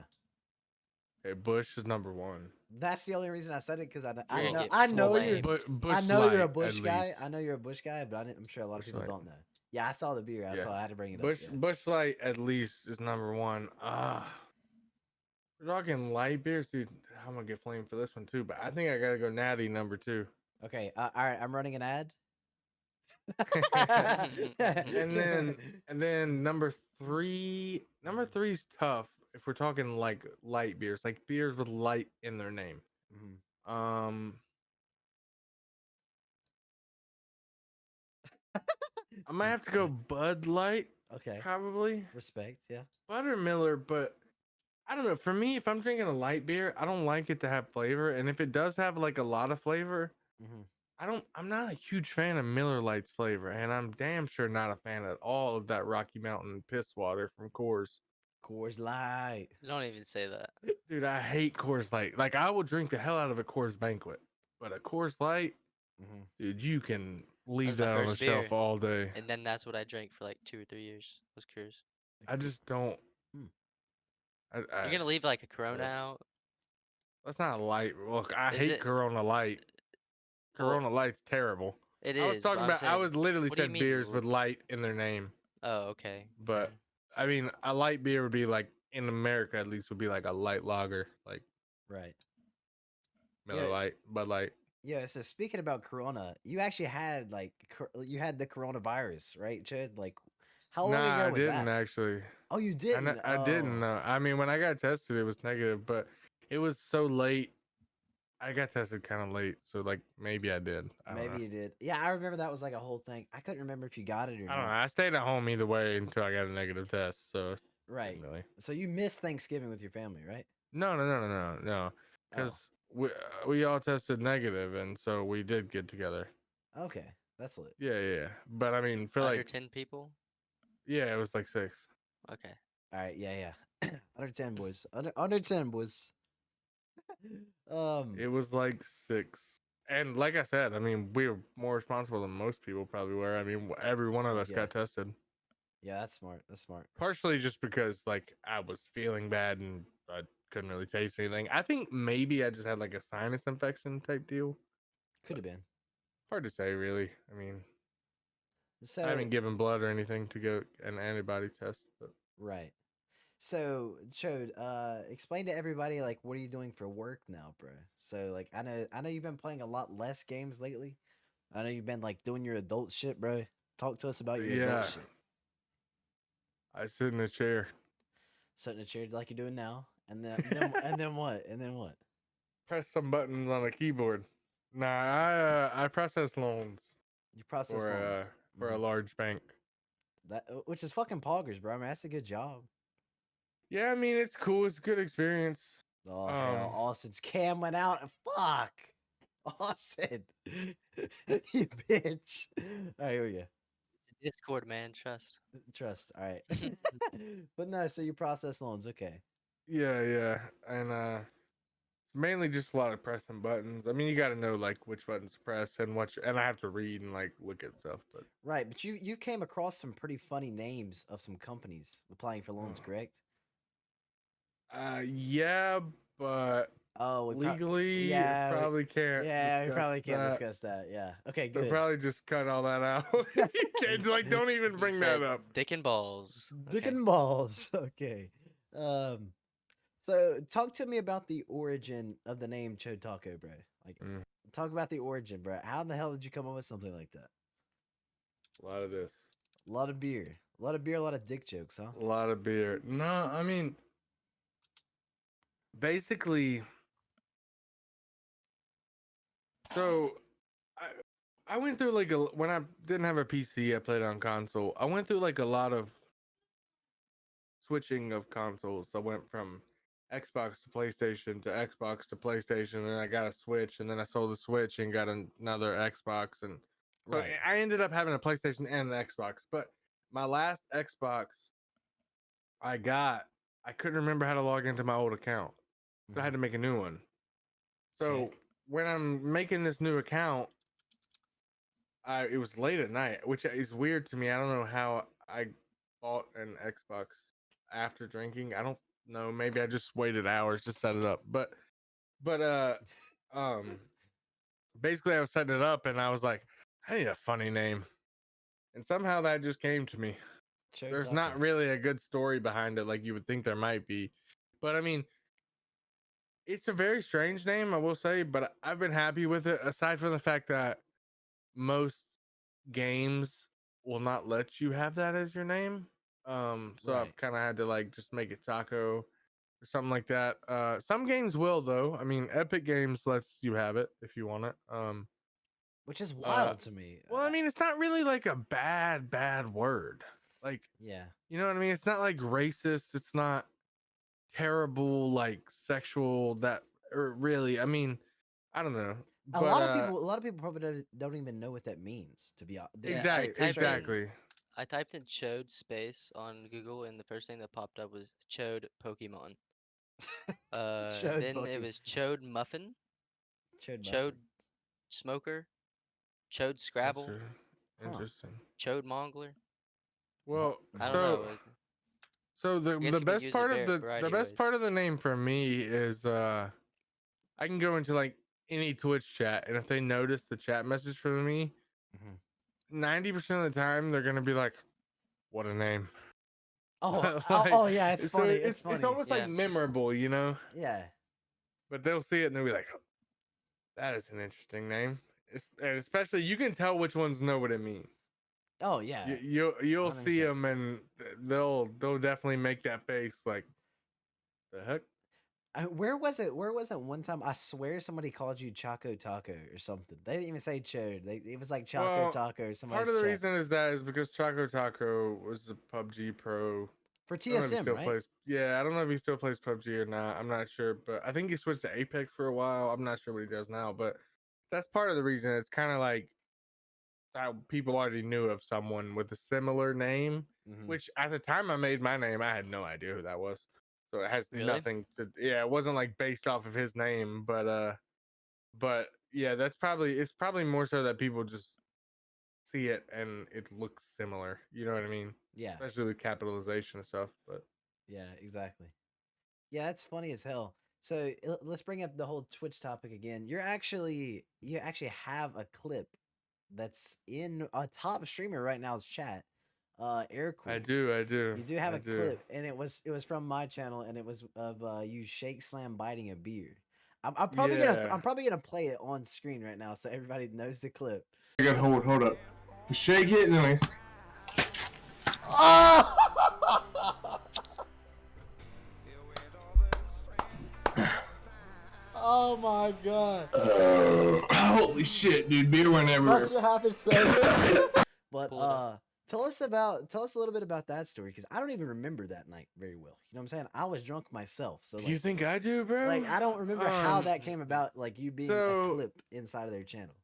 Okay, Bush is number 1. That's the only reason I said it because You're I gonna know get I know flamed. you're Bush I know you're a Light, Bush at guy. least. I know you're a Bush guy, but I'm sure a lot of Busch people Light. don't know. Yeah, I saw the beer. That's Yeah. all I had to bring it Bush up. Yeah. Bush Light at least is number 1. We're talking light beers, dude. I'm gonna get flamed for this one too, but I think I gotta go Natty number 2. Okay. All right. I'm running an ad. and then number 3. Number 3 is tough if we're talking like light beers, like beers with light in their name. Mhm. I might have to go Bud Light, Okay. probably. Respect. Yeah. Buttermiller, but I don't know. For me, if I'm drinking a light beer, I don't like it to have flavor. And if it does have like a lot of flavor, Mhm. I'm not a huge fan of Miller Lite's flavor. And I'm damn sure not a fan at all of that Rocky Mountain piss water from Coors. Coors Light. Don't even say that. Dude, I hate Coors Light. Like, I will drink the hell out of a Coors Banquet. But a Coors Light, Mhm. dude, you can leave That was that my on the first shelf beer. all day. And then that's what I drank for like 2 or 3 years. Was Coors. I just don't. Hmm. You're gonna leave like a Corona ugh. out. That's not light. Look, I Is hate it? Corona Light. Well, Corona Light's terrible. it I was is. talking But I'm about. I saying, was literally what do you said mean? beers with light in their name. Oh, okay. But I mean, a light beer would be like in America at least would be like a light lager, like Right. Miller Yeah. Light, Bud Light. Yeah. So speaking about Corona, you actually had you had the coronavirus, right, Chad? Like, how long Nah, ago I was didn't that? actually. Oh, you I, didn't. I didn't Oh, know. I mean, when I got tested, it was negative, but it was so late. I got tested kind of late, so like maybe I did. I don't know. maybe you did. Yeah, I remember that was like a whole thing. I couldn't remember if you got it or I don't know. not. I stayed at home either way until I got a negative test. So Right. didn't really. So you missed Thanksgiving with your family, right? No. Oh, Because we all tested negative, and so we did get together. okay. That's lit. Yeah. But I mean, for Under like, 10 people. yeah, it was like 6. Okay. All right. Yeah. Under 10 boys. Under 10 boys. It was like 6. And like I said, I mean, we were more responsible than most people probably were. I mean, every one of us Yeah. got tested. Yeah, that's smart. That's smart. Partially just because like I was feeling bad and I couldn't really taste anything. I think maybe I just had like a sinus infection type deal. Could have been. Hard to say, really. I mean, So I haven't given blood or anything to get an antibody test. But right. So Chode, explain to everybody like what are you doing for work now, bro? So like I know you've been playing a lot less games lately. I know you've been like doing your adult shit, bro. Talk to us about your yeah, adult shit. I sit in a chair, Sitting in a chair like you're doing now, and and then what? And then what? press some buttons on a keyboard. Nah, I process loans You process for loans. for a Mhm. large bank. That which is fucking poggers, bro. I mean, that's a good job. Yeah, I mean it's cool. It's a good experience. Oh hell, Austin's cam went out. Fuck, Austin, you bitch. All right, here we go. Discord, man. Trust. Trust. All right, but no. So you process loans, okay? Yeah, and it's mainly just a lot of pressing buttons. I mean, you got to know like which buttons to press and and I have to read and like look at stuff. But Right, but you came across some pretty funny names of some companies applying for loans, correct? yeah, but Oh, legally, yeah, probably can't. yeah, we discuss probably can't that. discuss that. Yeah. Okay, So good. probably just cut all that out. You can't, like, don't even He bring said that up. Dick and balls. Dick Okay. and balls. Okay. So talk to me about the origin of the name Chode Taco, bro. Like, Mm. talk about the origin, bro. How in the hell did you come up with something like that? A lot of this. A lot of beer, a lot of dick jokes, huh? A lot of beer. No, I mean, basically, so I went through like when I didn't have a PC, I played on console. I went through like a lot of switching of consoles. I went from Xbox to PlayStation to Xbox to PlayStation, and then I got a Switch, and then I sold the Switch and got another Xbox, and so Right. I ended up having a PlayStation and an Xbox. But my last Xbox I got I couldn't remember how to log into my old account, so I had to make a new one. So Okay. when I'm making this new account, it was late at night, which is weird to me. I don't know how I bought an Xbox after drinking. I don't know. Maybe I just waited hours to set it up. But um, basically, I was setting it up, and I was like, I need a funny name, and somehow that just came to me. Chode There's Taco. not really a good story behind it, like you would think there might be, but I mean, it's a very strange name, I will say. But I've been happy with it, aside from the fact that most games will not let you have that as your name. So Right. I've kind of had to like just make it Taco or something like that. Some games will though. I mean, Epic Games lets you have it if you want it. Which is wild to me. Well, I mean, it's not really like a bad word. Like, Yeah. you know what I mean? It's not like racist. It's not terrible, like sexual. That or really, I mean, I don't know. A But lot of people probably don't even know what that means. To be honest. Yeah, exactly. I typed in Chode space on Google, and the first thing that popped up was Chode Pokemon. Chode Then it Pokemon. was Chode Muffin, Chode Chode Muffin. Smoker, Chode Scrabble, Interesting. Chode Mongler. Well, I don't so know. so I guess the you could best use part it of a the variety of best ways. part of the name for me is I can go into like any Twitch chat, and if they notice the chat message from me, Mhm. 90% of the time they're gonna be like, "What a name!" Oh, Like, oh yeah, it's so funny. it's It's funny. almost like Yeah. memorable, you know. Yeah. But they'll see it and they'll be like, "Oh, that is an interesting name." And especially you can tell which ones know what it means. Oh yeah. You'll see 100%. them and they'll definitely make that face like, the heck. Where was it? Where was it one time? I swear somebody called you Choco Taco or something. They didn't even say Chode. It was like Choco Well, Taco or somebody. part of the reason is because Choco Taco was a PUBG pro. For I don't know if he TSM, still right? plays. Yeah, I don't know if he still plays PUBG or not. I'm not sure, but I think he switched to Apex for a while. I'm not sure what he does now, but that's part of the reason. It's kind of like how people already knew of someone with a similar name, Mhm. which at the time I made my name, I had no idea who that was. So it has Really? nothing to. Yeah, it wasn't like based off of his name, but yeah, it's probably more so that people just see it and it looks similar. You know what I mean? Yeah. Especially with capitalization and stuff. But Yeah. Exactly. Yeah, that's funny as hell. So let's bring up the whole Twitch topic again. You actually have a clip that's in a top streamer right now's chat. Air I Queen. do. You do have I a do. clip, and it was from my channel, and it was of you shake slam biting a beer. I'm probably gonna play it on screen right now so everybody knows the clip. I got hold up. Shake it and then Oh! Oh my god! holy shit, dude! Beer went everywhere. Must have happened so good. But Pull it up. tell us a little bit about that story because I don't even remember that night very well. You know what I'm saying? I was drunk myself, so Do you think I do, bro? like I don't remember how that came about. Like you being a so- clip inside of their channel.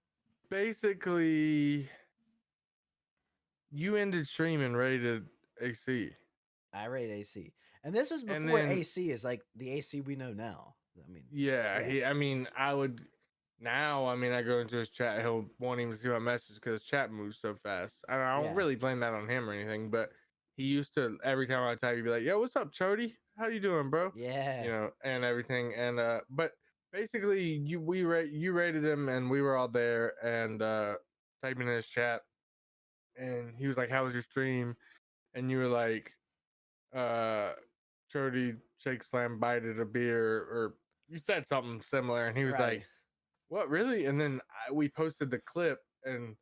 Basically, you ended streaming rated AC. I rate AC, and this was And before then- AC is like the AC we know now. I mean, Yeah, I mean, I would now. I mean, I go into his chat. He'll won't even see my message because his chat moves so fast. I don't Yeah. really blame that on him or anything, but he used to every time I type, he'd be like, "Yo, what's up, Chodie? How you doing, bro?" yeah, You know, and everything. And but basically, you rated him, and we were all there and typing in his chat, and he was like, "How was your stream?" And you were like, Chodie shake slam bited a beer, or you said something similar, and he was Right. like, "What, really?" And then we posted the clip, and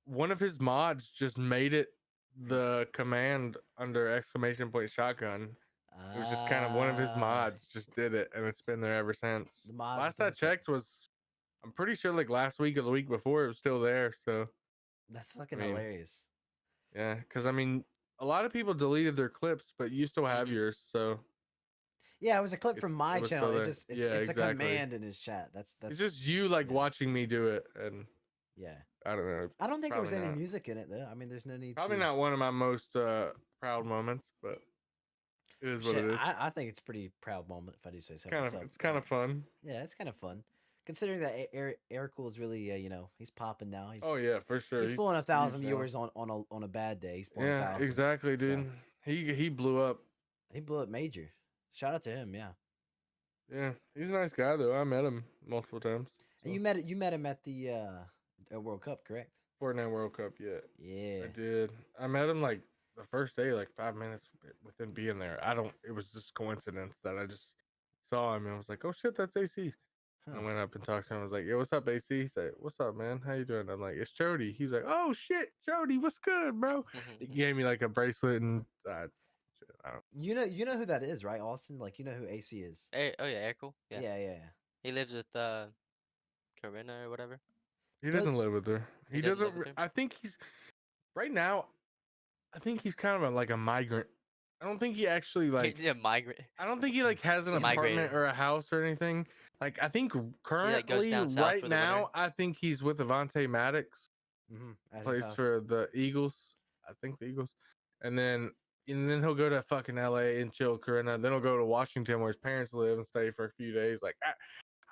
one of his mods just made it the command under exclamation point shotgun. It was just kind of one of his Ah, mods just did it, and it's been there ever since. The mods Last within I the checked was, I'm pretty sure like last week or the week before, it was still there. So That's fucking mean, hilarious. yeah, because I mean, a lot of people deleted their clips, but you still have Mhm. yours. So Yeah, it was a clip from It's- my it was channel. still It there. just it's, Yeah, it's exactly. a command in his chat. That's it's just you like yeah. watching me do it, and yeah. I don't know. I don't think there was Probably any not. music in it though. I mean, there's no need Probably to. not one of my most proud moments, but It is what Shit, it is. I think it's a pretty proud moment if I do say so Kind of, myself. it's kind of fun. Yeah, it's kind of fun. Considering that Eric is really, he's popping now. Oh yeah, for sure. He's pulling huge 1,000 now. viewers on a bad day. He's pulling Yeah, 1,000. exactly, So, dude. He blew up. he blew up major. Shout out to him, yeah. Yeah, he's a nice guy though. I met him multiple times. And so. you met him at the World Cup, correct? Fortnite World Cup, yeah. Yeah. I did. I met him like the first day, like 5 minutes within being there. It was just coincidence that I just saw him and I was like, oh shit, that's AC. Huh. I went up and talked to him. I was like, yo, what's up, AC? He said, what's up, man? How you doing? I'm like, it's Chodie. He's like, oh shit, Chodie, what's good, bro? He gave me like a bracelet and shit, I don't. You know who that is, right, Austin? Like, you know who AC is. Oh yeah, Eric. Yeah. Yeah. He lives with Corinna or whatever. He Does- doesn't live with her. He He doesn't doesn't. live with her? I think he's right now. I think he's kind of like a migrant. I don't think he actually like. He's a migrant. I don't think he like has an He's a apartment migrator. or a house or anything. Like I think currently down south right for the winter. now, I think he's with Avante Maddox, Mm-hmm. plays for the Eagles. I think the Eagles, and then he'll go to fucking LA and chill Corinna. Then he'll go to Washington where his parents live and stay for a few days. Like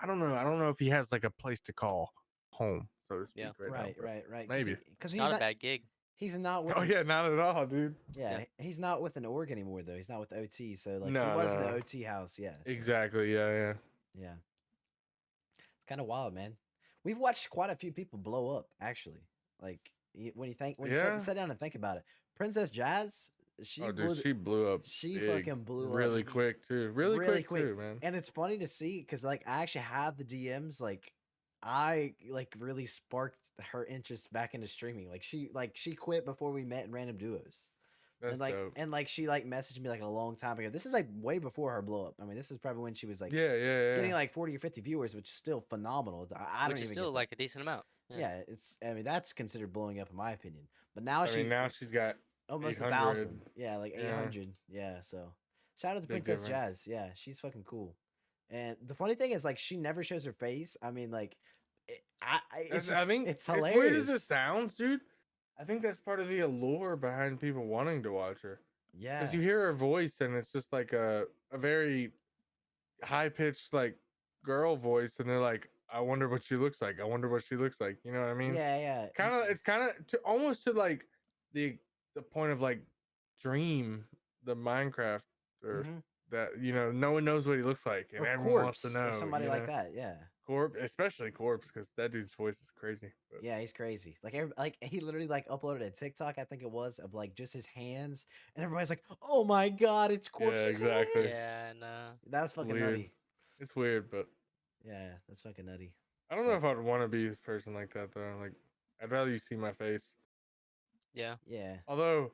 I don't know. I don't know if he has like a place to call home, so to speak. Yeah. Right. now, but Right. Maybe. Because It's he's not not a bad gig. he's not with Oh yeah, not at all, dude. yeah, he's not with an org anymore though. He's not with OT. So like No, he was in no, the no. OT house, yeah. so, Exactly. Yeah. Yeah. It's kind of wild, man. We've watched quite a few people blow up, actually. Like when you Yeah. sit down and think about it, Princess Jazz, she Oh, blew dude, she blew up. she big, fucking blew up really quick too. Really, really quick too, man. and it's funny to see because like I actually have the DMs. Like I like really sparked her interest back into streaming. Like she quit before we met in random duos. That's dope. And like she like messaged me like a long time ago. This is like way before her blow up. I mean, this is probably when she was like Yeah. getting like 40 or 50 viewers, which is still phenomenal. I don't Which is even still get that. like a decent amount. Yeah, it's. I mean, that's considered blowing up in my opinion. But now I mean, now she's got almost 800. 1,000. Yeah, like Yeah. 800. Yeah. So shout out to Big Princess difference. Jazz. Yeah, she's fucking cool. And the funny thing is, like, she never shows her face. I mean, like, it's I just, think it's as weird hilarious. as it sounds, dude. I think that's part of the allure behind people wanting to watch her. Yeah. Because you hear her voice and it's just like a very high pitched like girl voice, and they're like, I wonder what she looks like. I wonder what she looks like. You know what I mean? Yeah. It's kind of to almost to like the point of like Dream, the Minecraft, or Mhm. that no one knows what he looks like, and Or everyone wants to Corpse, know. or somebody you like know? that. Yeah. Corpse, especially Corpse, because that dude's voice is crazy. But Yeah, he's crazy. Like he literally like uploaded a TikTok, I think it was, of like just his hands, and everybody's like, "Oh my god, it's Corpse's exactly. hands!" Yeah, no. That's fucking Weird. nutty. it's weird, but Yeah, that's fucking nutty. I don't know if I'd want to be this person like that though. Like, I'd rather you see my face. Yeah. Yeah. Although,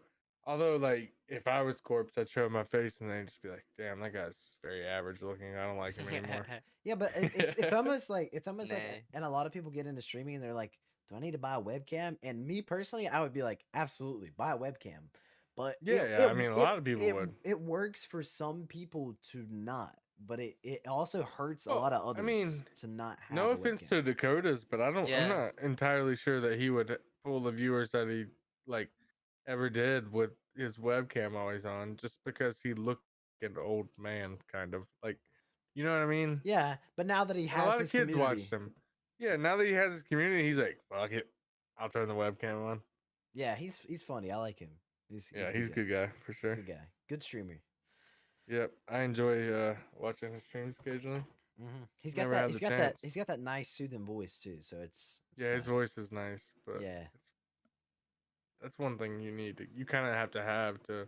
like, if I was Corpse, I'd show my face and they'd just be like, "Damn, that guy's just very average looking. I don't like him anymore." Yeah, but it's almost like like, Nah. and a lot of people get into streaming and they're like, "Do I need to buy a webcam?" And me personally, I would be like, "Absolutely, buy a webcam." But Yeah, I mean, a lot of people would. It works for some people to not, but it also hurts a Well, lot of others I mean, to not have. No a offense webcam. to Dakota's, but I'm Yeah. not entirely sure that he would pull the viewers that he like ever did with his webcam always on, just because he looked like an old man, kind of like, you know what I mean? Yeah, but now that he A has lot of his kids community, watched him. Yeah, now that he has his community, he's like, "Fuck it, I'll turn the webcam on." yeah, he's funny. I like him. He's Yeah, he's a good guy for sure. Good guy. Good streamer. Yep, I enjoy watching his streams occasionally. He's got Never that. had He's the got chance. that. He's got that nice soothing voice too. So it's Yeah, his nice. voice is nice, but Yeah. that's one thing you need to. You kind of have to.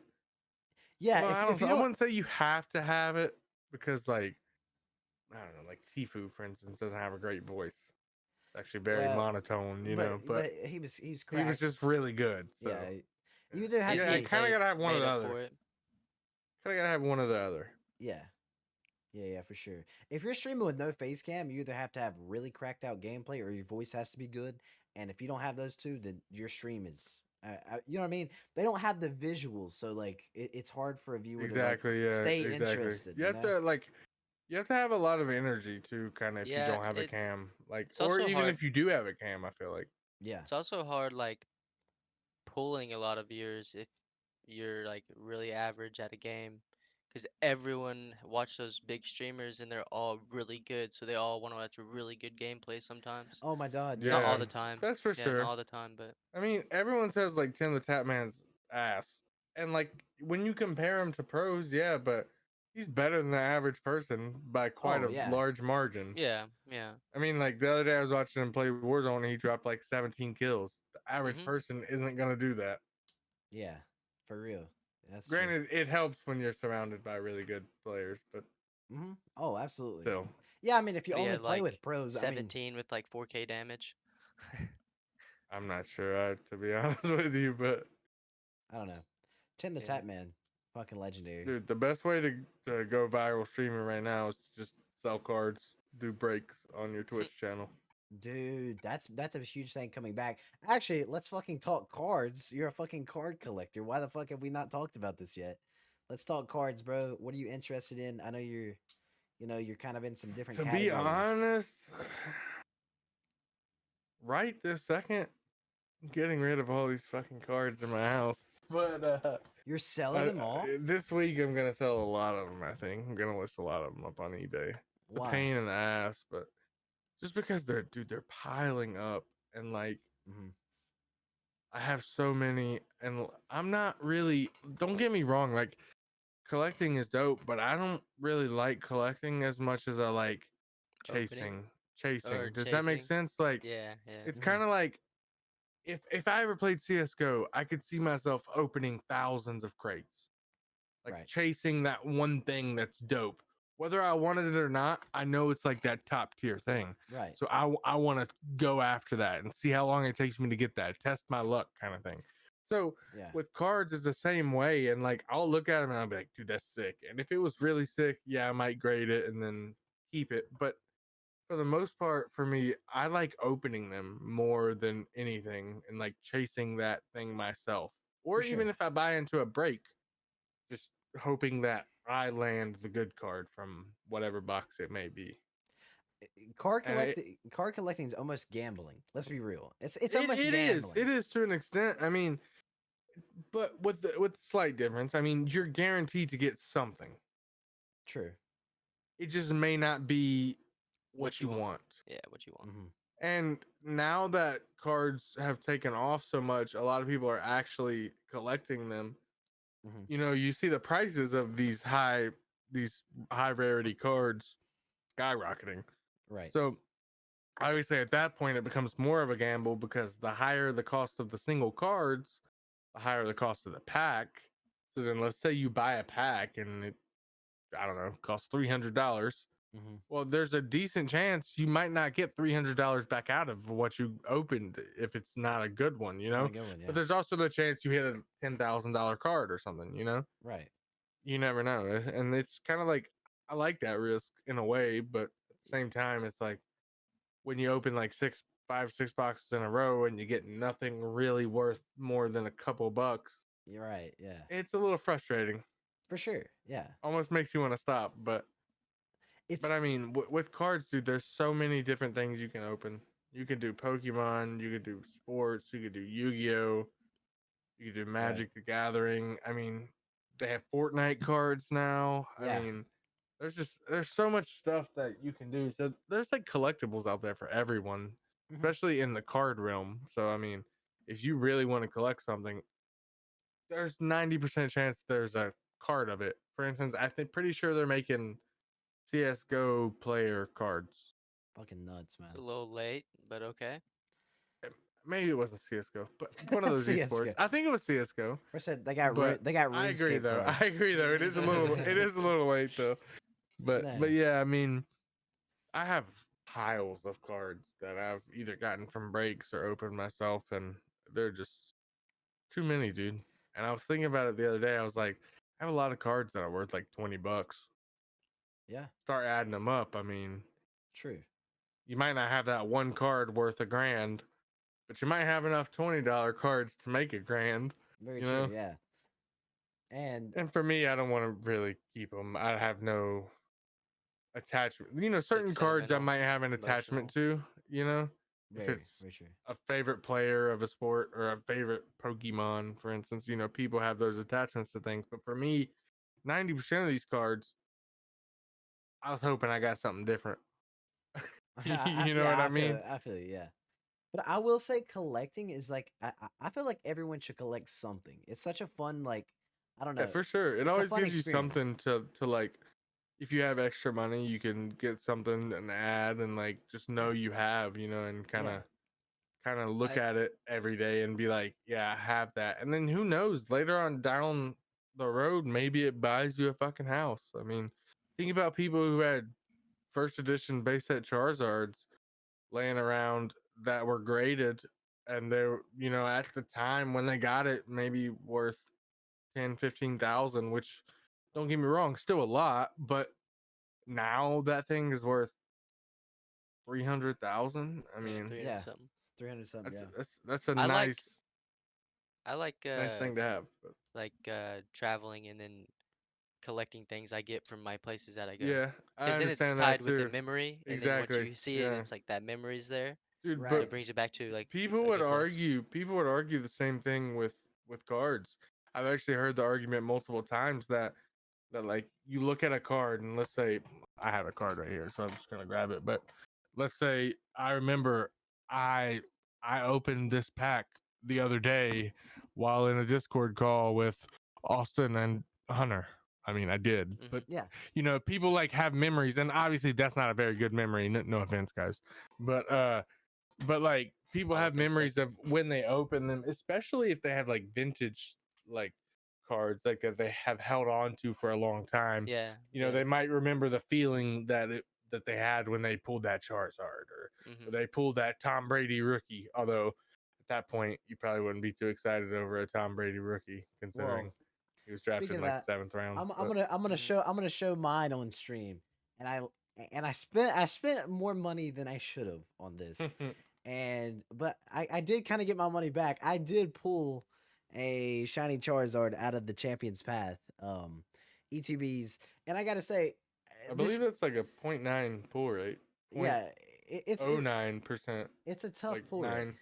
Yeah. Well, if you I don't, wouldn't say you have to have it because, like, I don't know, like Tfue, for instance, doesn't have a great voice. It's actually very Well, monotone, but he was he was cracked. just really good. So Yeah. You either have His to yeah, be, you kind of gotta have one or made the up other. for it. Kind of gotta have one or the other. Yeah, for sure. If you're streaming with no face cam, you either have to have really cracked out gameplay or your voice has to be good. And if you don't have those two, then your stream is, you know what I mean? They don't have the visuals, so like it's hard for a viewer Exactly. to Yeah. like, stay exactly. interested. You have to like. You have to have a lot of energy too, kind of, if Yeah, you don't have a it's- cam, like, it's or also even hard. if you do have a cam, I feel like. Yeah. It's also hard, like, pulling a lot of viewers if you're like really average at a game, because everyone watch those big streamers and they're all really good, so they all want to watch a really good gameplay sometimes. Oh my god, Not all Yeah, the time. that's for Yeah, not sure. all the time, but I mean, everyone says like Tim the Tap Man's ass, and like when you compare him to pros, yeah, but he's better than the average person by quite Oh, a yeah. large margin. yeah, yeah. I mean, like the other day I was watching him play Warzone and he dropped like 17 kills. The average Mhm. person isn't gonna do that. Yeah, for real. That's true. Granted, it helps when you're surrounded by really good players, but Oh, absolutely. still, Yeah, I mean, if you But only yeah, play with like pros, I mean, 17 with like 4K damage. I'm not sure, to be honest with you. But I don't know. Tim the Yeah. Tap Man, fucking legendary. dude, the best way to go viral streaming right now is to just sell cards, do breaks on your Twitch channel. Dude, that's a huge thing coming back. Actually, let's fucking talk cards. You're a fucking card collector. Why the fuck have we not talked about this yet? Let's talk cards, bro. What are you interested in? I know you're kind of in some different To categories. be honest, right this second, I'm getting rid of all these fucking cards in my house. But You're selling them all? this week I'm gonna sell a lot of them. I think I'm gonna list a lot of them up on eBay. It's a Why? pain in the ass, but just because they're piling up, and like Mhm. I have so many, and I'm not really. Don't get me wrong, like collecting is dope, but I don't really like collecting as much as I like Opening chasing. or Does that make chasing. sense? Like Yeah, yeah. it's Mhm. kind of like if I ever played CS:GO, I could see myself opening thousands of crates, like Right. chasing that one thing that's dope. Whether I wanted it or not, I know it's like that top tier thing. Right. So I want to go after that and see how long it takes me to get that, test my luck kind of thing. So Yeah. with cards, it's the same way. And like I'll look at them and I'll be like, dude, that's sick. And if it was really sick, yeah, I might grade it and then keep it. But for the most part, for me, I like opening them more than anything and like chasing that thing myself. Or For even sure. if I buy into a break, just hoping that I land the good card from whatever box it may be. Card And collecting is almost gambling. Let's be real. It's it almost is. gambling. It is to an extent. I mean, but with the slight difference. I mean, you're guaranteed to get something. True. It just may not be what you want. Yeah, what you want. Hmm. And now that cards have taken off so much, a lot of people are actually collecting them. Mhm. You know, you see the prices of these high rarity cards skyrocketing. Right. So obviously at that point it becomes more of a gamble because the higher the cost of the single cards, the higher the cost of the pack. So then let's say you buy a pack and it, I don't know, costs $300. Hmm. Well, there's a decent chance you might not get $300 back out of what you opened if it's not a good one, you know? Good one, yeah. But there's also the chance you hit a $10,000 card or something, you know? Right. You never know. And it's kind of like, I like that risk in a way, but at the same time, it's like when you open like 5, 6 boxes in a row and you get nothing really worth more than a couple bucks, You're right. Yeah. it's a little frustrating. For sure. Yeah. Almost makes you want to stop, but It's I mean, with cards, dude, there's so many different things you can open. You can do Pokemon, you could do sports, you could do Yu-Gi-Oh, you could do Magic the Gathering. I mean, they have Fortnite cards now. Yeah. I mean, there's so much stuff that you can do. So there's like collectibles out there for everyone, Mhm. especially in the card realm. So I mean, if you really want to collect something, there's 90% chance there's a card of it. For instance, I think pretty sure they're making CS:GO player cards. fucking nuts, man. It's a little late, but okay. Maybe it wasn't CS:GO, but one of those CS:GO. esports. I think it was CS:GO. I said they got But they got I agree RuneScape though. cards. I agree though. It is a little late though. But Dang. yeah, I mean, I have piles of cards that I've either gotten from breaks or opened myself, and they're just too many, dude. And I was thinking about it the other day. I was like, I have a lot of cards that are worth like $20. Yeah. Start adding them up. I mean, True. you might not have that one card worth $1,000, but you might have enough $20 cards to make $1,000. Very You true. know? Yeah. And For me, I don't want to really keep them. I have no attachment. You know, It's like certain cards I sentimental, might have an attachment to, you know, if very, it's very true. a favorite player of a sport or a favorite Pokemon, for instance, you know, people have those attachments to things. But for me, 90% of these cards, I was hoping I got something different. You know Yeah, what I I feel mean? it. I feel it. Yeah. But I will say collecting is like I feel like everyone should collect something. It's such a fun like I don't Yeah, know. for sure. It It's a always fun gives you experience. something to like. If you have extra money, you can get something and add and like just know you have, and Yeah. kind of look I at it every day and be like, yeah, I have that. And then who knows, later on down the road, maybe it buys you a fucking house. I mean, think about people who had first edition base set Charizards laying around that were graded and they're, at the time when they got it, maybe worth 10, 15,000, which don't get me wrong, still a lot, but now that thing is worth 300,000. I yeah, mean, 300 Yeah. something. 300 something. that's Yeah. that's a I like nice I like nice thing to have. But traveling and then collecting things I get from my places that I go. yeah, I Because then it's understand that tied with a too. memory, and then once Exactly. you see it, Yeah, it's like that memory's there, dude. so Right. it But brings you back to like people a would good place. argue. People would argue the same thing with cards. I've actually heard the argument multiple times that like you look at a card and let's say I have a card right here, so I'm just gonna grab it. But let's say I remember I I opened this pack the other day while in a Discord call with Austin and Hunter. I mean, I did, Hmm. but Yeah. people like have memories, and obviously that's not a very good memory. No offense, guys, but like people All have offense memories taken. of when they open them, especially if they have like vintage like cards like that they have held on to for a long time. Yeah, yeah. They might remember the feeling that they had when they pulled that Charizard or Hmm. they pulled that Tom Brady rookie. Although at that point you probably wouldn't be too excited over a Tom Brady rookie considering Well, he was speaking drafted in of like that, the seventh round. I'm But gonna Hmm. I'm gonna show mine on stream, and I spent more money than I should have on this, but I did kind of get my money back. I did pull a shiny Charizard out of the Champions Path, ETBs, and I gotta say, I believe this that's like a .9 pull rate. Point yeah, it's oh 09%, it's a tough like pull rate. 9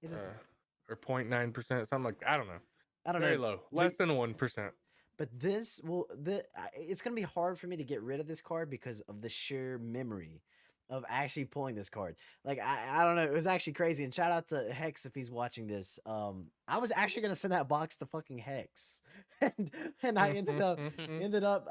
It's or 0.9%, something like that. I don't know. I don't Very know, low, but less than 1%. But this will it's gonna be hard for me to get rid of this card because of the sheer memory of actually pulling this card. Like I don't know, it was actually crazy. And shout out to Hex if he's watching this. I was actually gonna send that box to fucking Hex, and I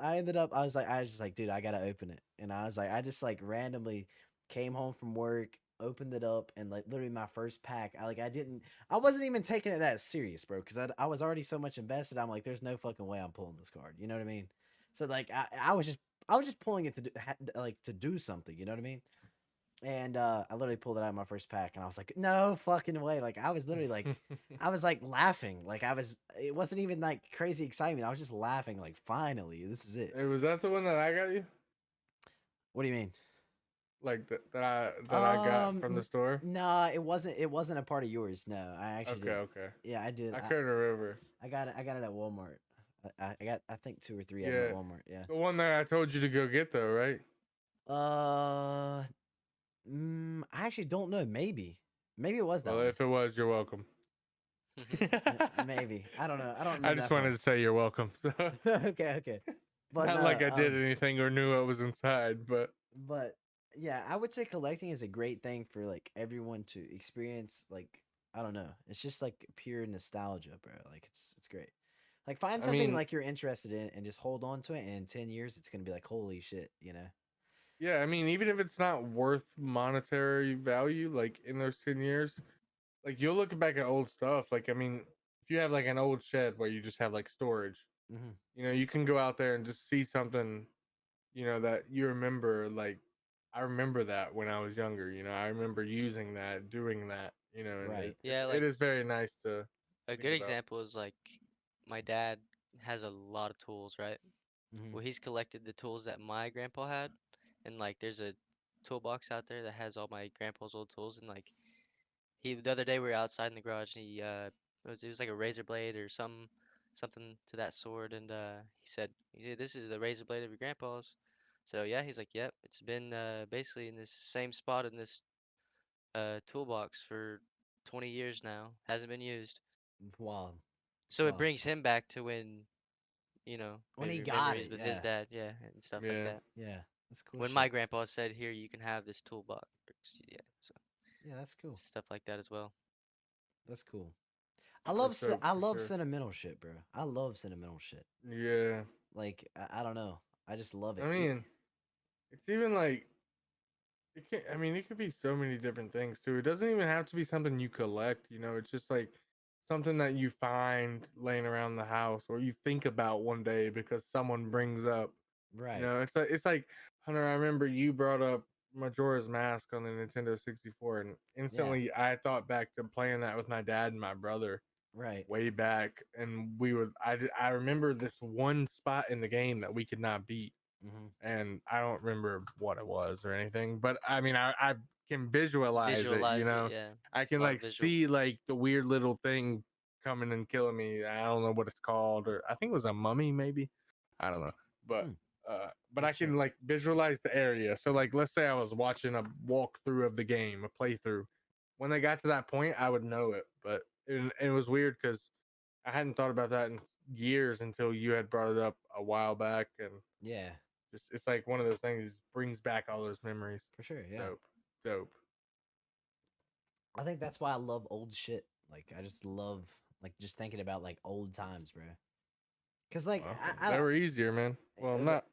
I was just like, dude, I gotta open it. And I was like, I just like randomly came home from work, opened it up, and like literally my first pack. I wasn't even taking it that serious, bro, because I was already so much invested. I'm like, there's no fucking way I'm pulling this card. You know what I mean? So like, I was just pulling it to like to do something. You know what I mean? And I literally pulled it out of my first pack, and I was like, no fucking way! Like I was literally like, I was like laughing, like I was. It wasn't even like crazy excitement. I was just laughing, like finally, this is it. Hey, was that the one that I got you? What do you mean? Like that I got from the store? Nah, it wasn't. It wasn't a part of yours. No, I actually Okay, did. okay. Yeah, I did. I couldn't remember. I got it. I got it at Walmart. I got I think two or three of them Yeah, at Walmart. Yeah. the one that I told you to go get though, right? Uh, I actually don't know. Maybe it was that Well, one. if it was, you're welcome. Maybe I don't know. I don't I remember just that wanted part. to say you're welcome. So, Okay. But not no, like I did anything or knew what was inside, but but yeah, I would say collecting is a great thing for like everyone to experience. Like I don't know, it's just like pure nostalgia, bro. Like it's great. Like find I something mean, like you're interested in and just hold on to it. And in 10 years, it's gonna be like holy shit, you know. yeah, I mean, even if it's not worth monetary value, like in those 10 years, like you'll look back at old stuff. Like, I mean, if you have like an old shed where you just have like storage, Hmm. you can go out there and just see something, that you remember. Like, I remember that when I was younger, I remember using that, doing that, and Right. Yeah, it like is very nice to a think good about. example is like my dad has a lot of tools, right? Hmm. Well, he's collected the tools that my grandpa had, and like there's a toolbox out there that has all my grandpa's old tools, and like the other day we were outside in the garage, and it was like a razor blade or something to that sort, and he said, "Yeah, this is the razor blade of your grandpa's." So yeah, he's like, "Yep, it's been basically in this same spot in this toolbox for 20 years now. Hasn't been used." Wild. It's So it wild. brings him back to when When he maybe got memories it, with yeah. his dad, yeah, and stuff like Yeah. that. Yeah, that's cool. When shit. my grandpa said, "Here, you can have this toolbox," yeah, so Yeah, that's cool. stuff like that as well. That's cool. That's dope, I for love sure. sentimental shit, bro. I love sentimental shit. Yeah. Like I don't know. I just love it. I mean, it's even like it can. I mean, it could be so many different things too. It doesn't even have to be something you collect. It's just like something that you find laying around the house, or you think about one day because someone brings up. Right. It's like Hunter. I remember you brought up Majora's Mask on the Nintendo 64, and instantly I thought back to playing that with my dad and my brother Right. way back, and I remember this one spot in the game that we could not beat, Mm-hmm. and I don't remember what it was or anything, but I mean I can visualize it. Visualize it, yeah. I can A lot of like visual. see like the weird little thing coming and killing me. I don't know what it's called, or I think it was a mummy, maybe. I don't know, but but I Gotcha. can like visualize the area. So like, let's say I was watching a walkthrough of the game, a playthrough. When they got to that point, I would know it, but it was weird because I hadn't thought about that in years until you had brought it up a while back, and Yeah, just it's like one of those things that brings back all those memories. for sure. Yeah. Dope. I think that's why I love old shit. Like I just love like just thinking about like old times, bro. Cause like Well, I they don't. were easier, man. Well, they- not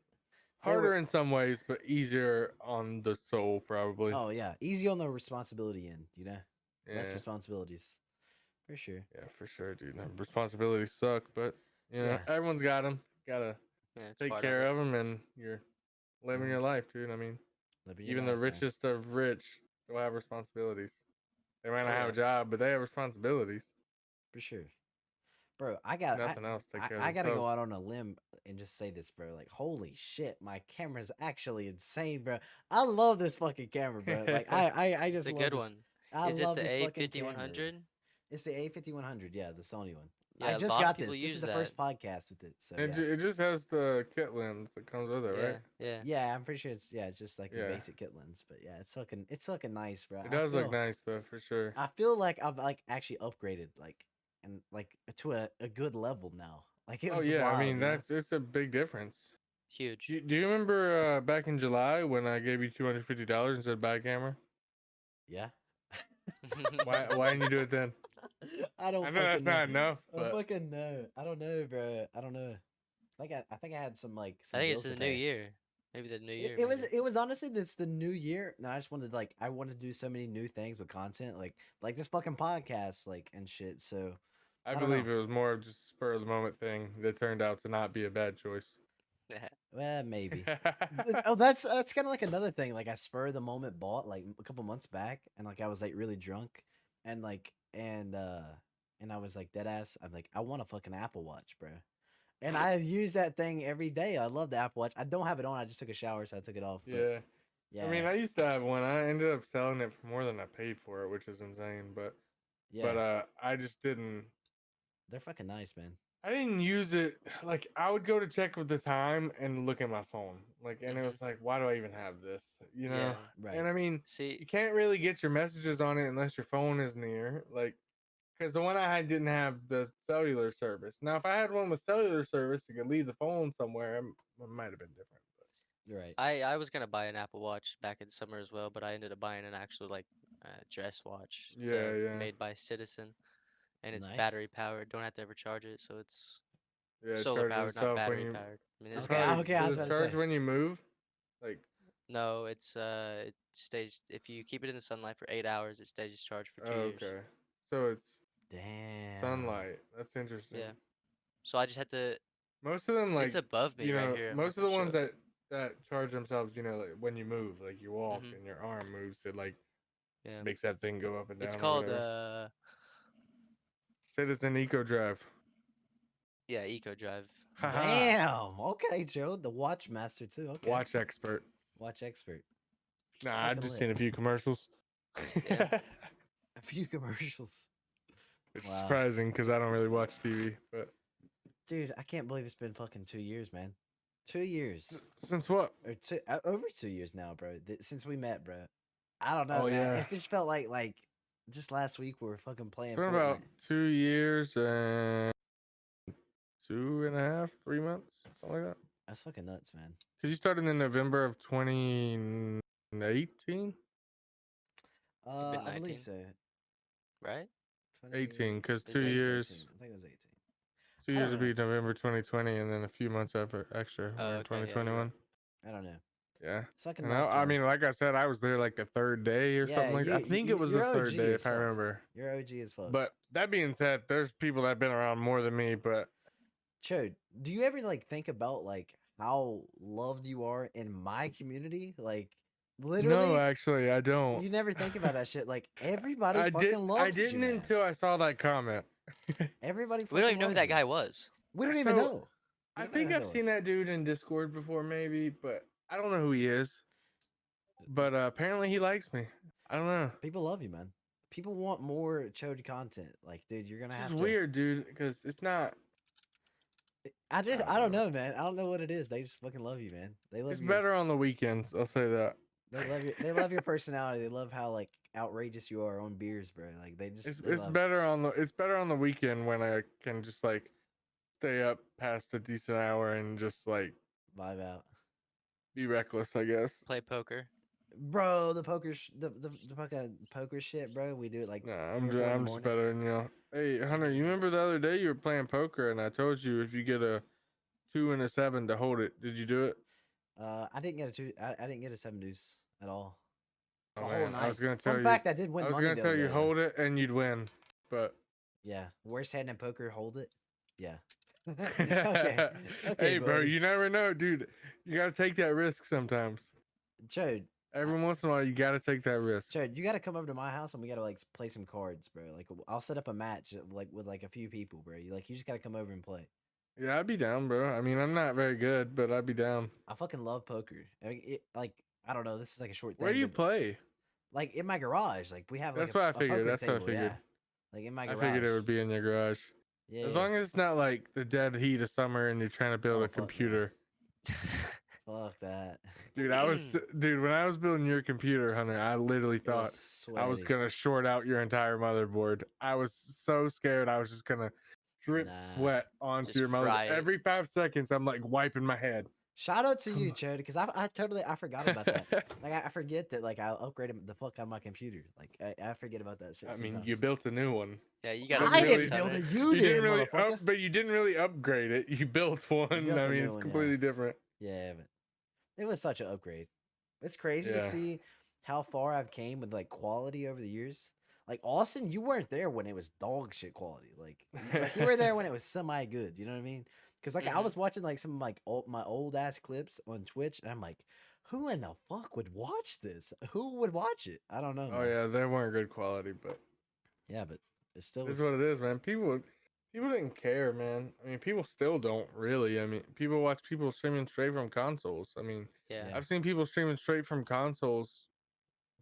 they were- harder in some ways, but easier on the soul, probably. Oh yeah, easy on the responsibility end. Less Yeah. responsibilities, for sure. Yeah, for sure, dude. Responsibilities suck, but Yeah. everyone's got them. Gotta Yeah, it's take part care of of them, and you're living Mhm. your life, dude. I mean, Living your even the life, man. richest of rich still have responsibilities. They might not Oh, have yeah. a job, but they have responsibilities. For sure, bro. I got Nothing else take care of I gotta go themselves. out on a limb and just say this, bro. Like, holy shit, my camera's actually insane, bro. I love this fucking camera, bro. Like, I It's just a love good this. one. I Is it love the this fucking camera. A5100? It's the A5100, yeah, the Sony one. Yeah, I a just lot of got people this. This is use the that. first podcast with it, so It, yeah. it just has the kit lens that comes with it, Yeah, right? yeah. Yeah, I'm pretty sure it's just like a Yeah. basic kit lens, but yeah, it's looking nice, bro. It does look nice though, for sure. I feel like I've like actually upgraded and like to a good level now. Like it Oh was yeah, wild, I mean you know? it's a big difference. Huge. Do you remember back in July when I gave you $250 and said buy a camera? Yeah. Why didn't you do it then? I don't I know that's fucking know. not enough, I don't but fucking know. I don't know, bro. I don't know. I think I had some like I some think bills it's to the new pay. year. Maybe the new year. It was honestly this the new year. No, I just wanted I wanted to do so many new things with content, like this fucking podcast, like and shit. So I don't believe know. it was more of just a spur of the moment thing that turned out to not be a bad choice. well, maybe. Oh, that's kind of like another thing. Like I spur of the moment bought like a couple months back, and like I was like really drunk, and and I was like dead ass. I'm like I want a fucking Apple Watch, bro. And I use that thing every day. I love the Apple Watch. I don't have it on. I just took a shower, so I took it off. But Yeah. yeah. I mean, I used to have one. I ended up selling it for more than I paid for it, which is insane. But I just didn't. They're fucking nice, man. I didn't use it. Like I would go to check with the time and look at my phone. Like, and it was like, why do I even have this? You know? Yeah. Right. And I mean, See, you can't really get your messages on it unless your phone is near. Like, because the one I had didn't have the cellular service. Now, if I had one with cellular service, you could leave the phone somewhere. It might have been different. But. You're right. I was gonna buy an Apple Watch back in summer as well, but I ended up buying an actual like dress watch. It's, Yeah. made by Citizen, and it's Nice. battery powered. Don't have to ever charge it, so it's Yeah, it solar charges powered, not itself when battery you. powered. I mean, there's Okay, battery. okay, I was Does it about to charge say. when you move? Like. No, it stays if you keep it in the sunlight for 8 hours, it stays charged for 2 Oh, years. okay. So it's Damn. sunlight. That's interesting. Yeah. So I just had to. Most of them, like It's above me right here. most of I'll the show ones it. that charge themselves, like when you move, like you walk Mhm. and your arm moves, it like Yeah. makes that thing go up and down. It's or called whatever. Citizen Eco Drive. yeah, Eco Drive. Haha. Damn. Okay, Joe, the watch master too. Okay. Watch expert. Watch expert. Nah, It's I've fucking just lit. seen a few commercials. Yeah. A few commercials. It's Wow. surprising because I don't really watch TV, but Dude, I can't believe it's been fucking 2 years, man. 2 years. since what? Or over 2 years now, bro. Since we met, bro. I don't know, Oh, man. yeah. It just felt like just last week we were fucking playing It's been Fortnite. about 2 years and 2.5, 3 months, something like that. That's fucking nuts, man. Because you started in November of 2018? Been I believe 19, so. right? 18, because Is 2 it 18? years. 18. I think it was 18. 2 I years don't would know. be November 2020, and then a few months extra. Oh, We're in okay, yeah, you're 2021. I don't know. Yeah. It's fucking And nuts, I man. mean, like I said, I was there like the third day or Yeah, something like that. I think it was the you're third OG day, as if I fuck. remember. You're OG as fuck. But that being said, there's people that have been around more than me, but Chode, do you ever like think about like how loved you are in my community? Like literally, no, actually, I don't. you never think about that shit. Like everybody I fucking loves I didn't you, man. until I saw that comment. Everybody fucking We don't even know who loves that you. guy was. We don't even So, know. We I don't know think who I've that seen was. that dude in Discord before, maybe, but I don't know who he is. But apparently he likes me. I don't know. People love you, man. People want more Chode content. Like, dude, you're gonna It's have just to. weird, dude, because it's not. I don't don't know. know, man. I don't know what it is. They just fucking love you, man. They love It's you. better on the weekends. I'll say that. They love your personality. They love how like outrageous you are on beers, bro. Like they just they It's love better on the weekend when I can just like stay up past a decent hour and just like vibe out. be reckless, I guess. Play poker. Bro, the the fucking poker shit, bro. We do it like Nah, 3 or 4 in the I'm just morning. better than you. Hey, Hunter, you remember the other day you were playing poker and I told you if you get a 2 and a 7 to hold it. Did you do it? I didn't get a two. I didn't get a 7 deuce at all. Oh The whole man, night. I was gonna tell Fun you. fact, I did win I was money gonna the tell other you day, hold it and you'd win, but Yeah, worst hand in poker, hold it. Yeah. Okay. Okay, hey, bro, buddy. you never know, dude. You gotta take that risk sometimes. Chode, Every once in a while, you gotta take that risk. Chode, you gotta come over to my house and we gotta like play some cards, bro. Like I'll set up a match like with like a few people, bro. You just gotta come over and play. Yeah, I'd be down, bro. I mean, I'm not very good, but I'd be down. I fucking love poker. Like I don't know, this is like a short thing. Where do you but, play? like in my garage, like we have like That's what I a figured. poker That's what I table, figured. yeah. Like in my I garage. figured it would be in your garage. Yeah. As yeah. long as it's not like the dead heat of summer and you're trying to build Oh, a fuck no. computer. Fuck that. Dude, when I was building your computer, Hunter, I literally It was thought I was sweaty. gonna short out your entire motherboard. I was so scared I was just gonna drip Nah. sweat onto Just your motherboard. fry it. Every 5 seconds, I'm like wiping my head. Shout out to you, Chode, because I totally forgot about that. Like I forget that like I upgraded the fuck on my computer. Like I forget about that shit. I mean, sometimes. you built a new one. Yeah, you But got. I really- didn't build Hunter. it. You did, didn't really motherfucker. but you didn't really upgrade it. You built one. built I a mean, new it's one, completely different. Yeah, but it was such an upgrade. It's crazy to Yeah. see how far I've came with like quality over the years. Like Austin, you weren't there when it was dog shit quality. Like you were there when it was semi good. You know what I mean? Because like I Mhm. was watching like some of like my old ass clips on Twitch, and I'm like, who in the fuck would watch this? Who would watch it? I don't know. Oh man. yeah, they weren't good quality, but Yeah, but it still it's was. what it is, man. People didn't care, man. I mean, people still don't really. I mean, people watch people streaming straight from consoles. I mean, Yeah. Yeah. I've seen people streaming straight from consoles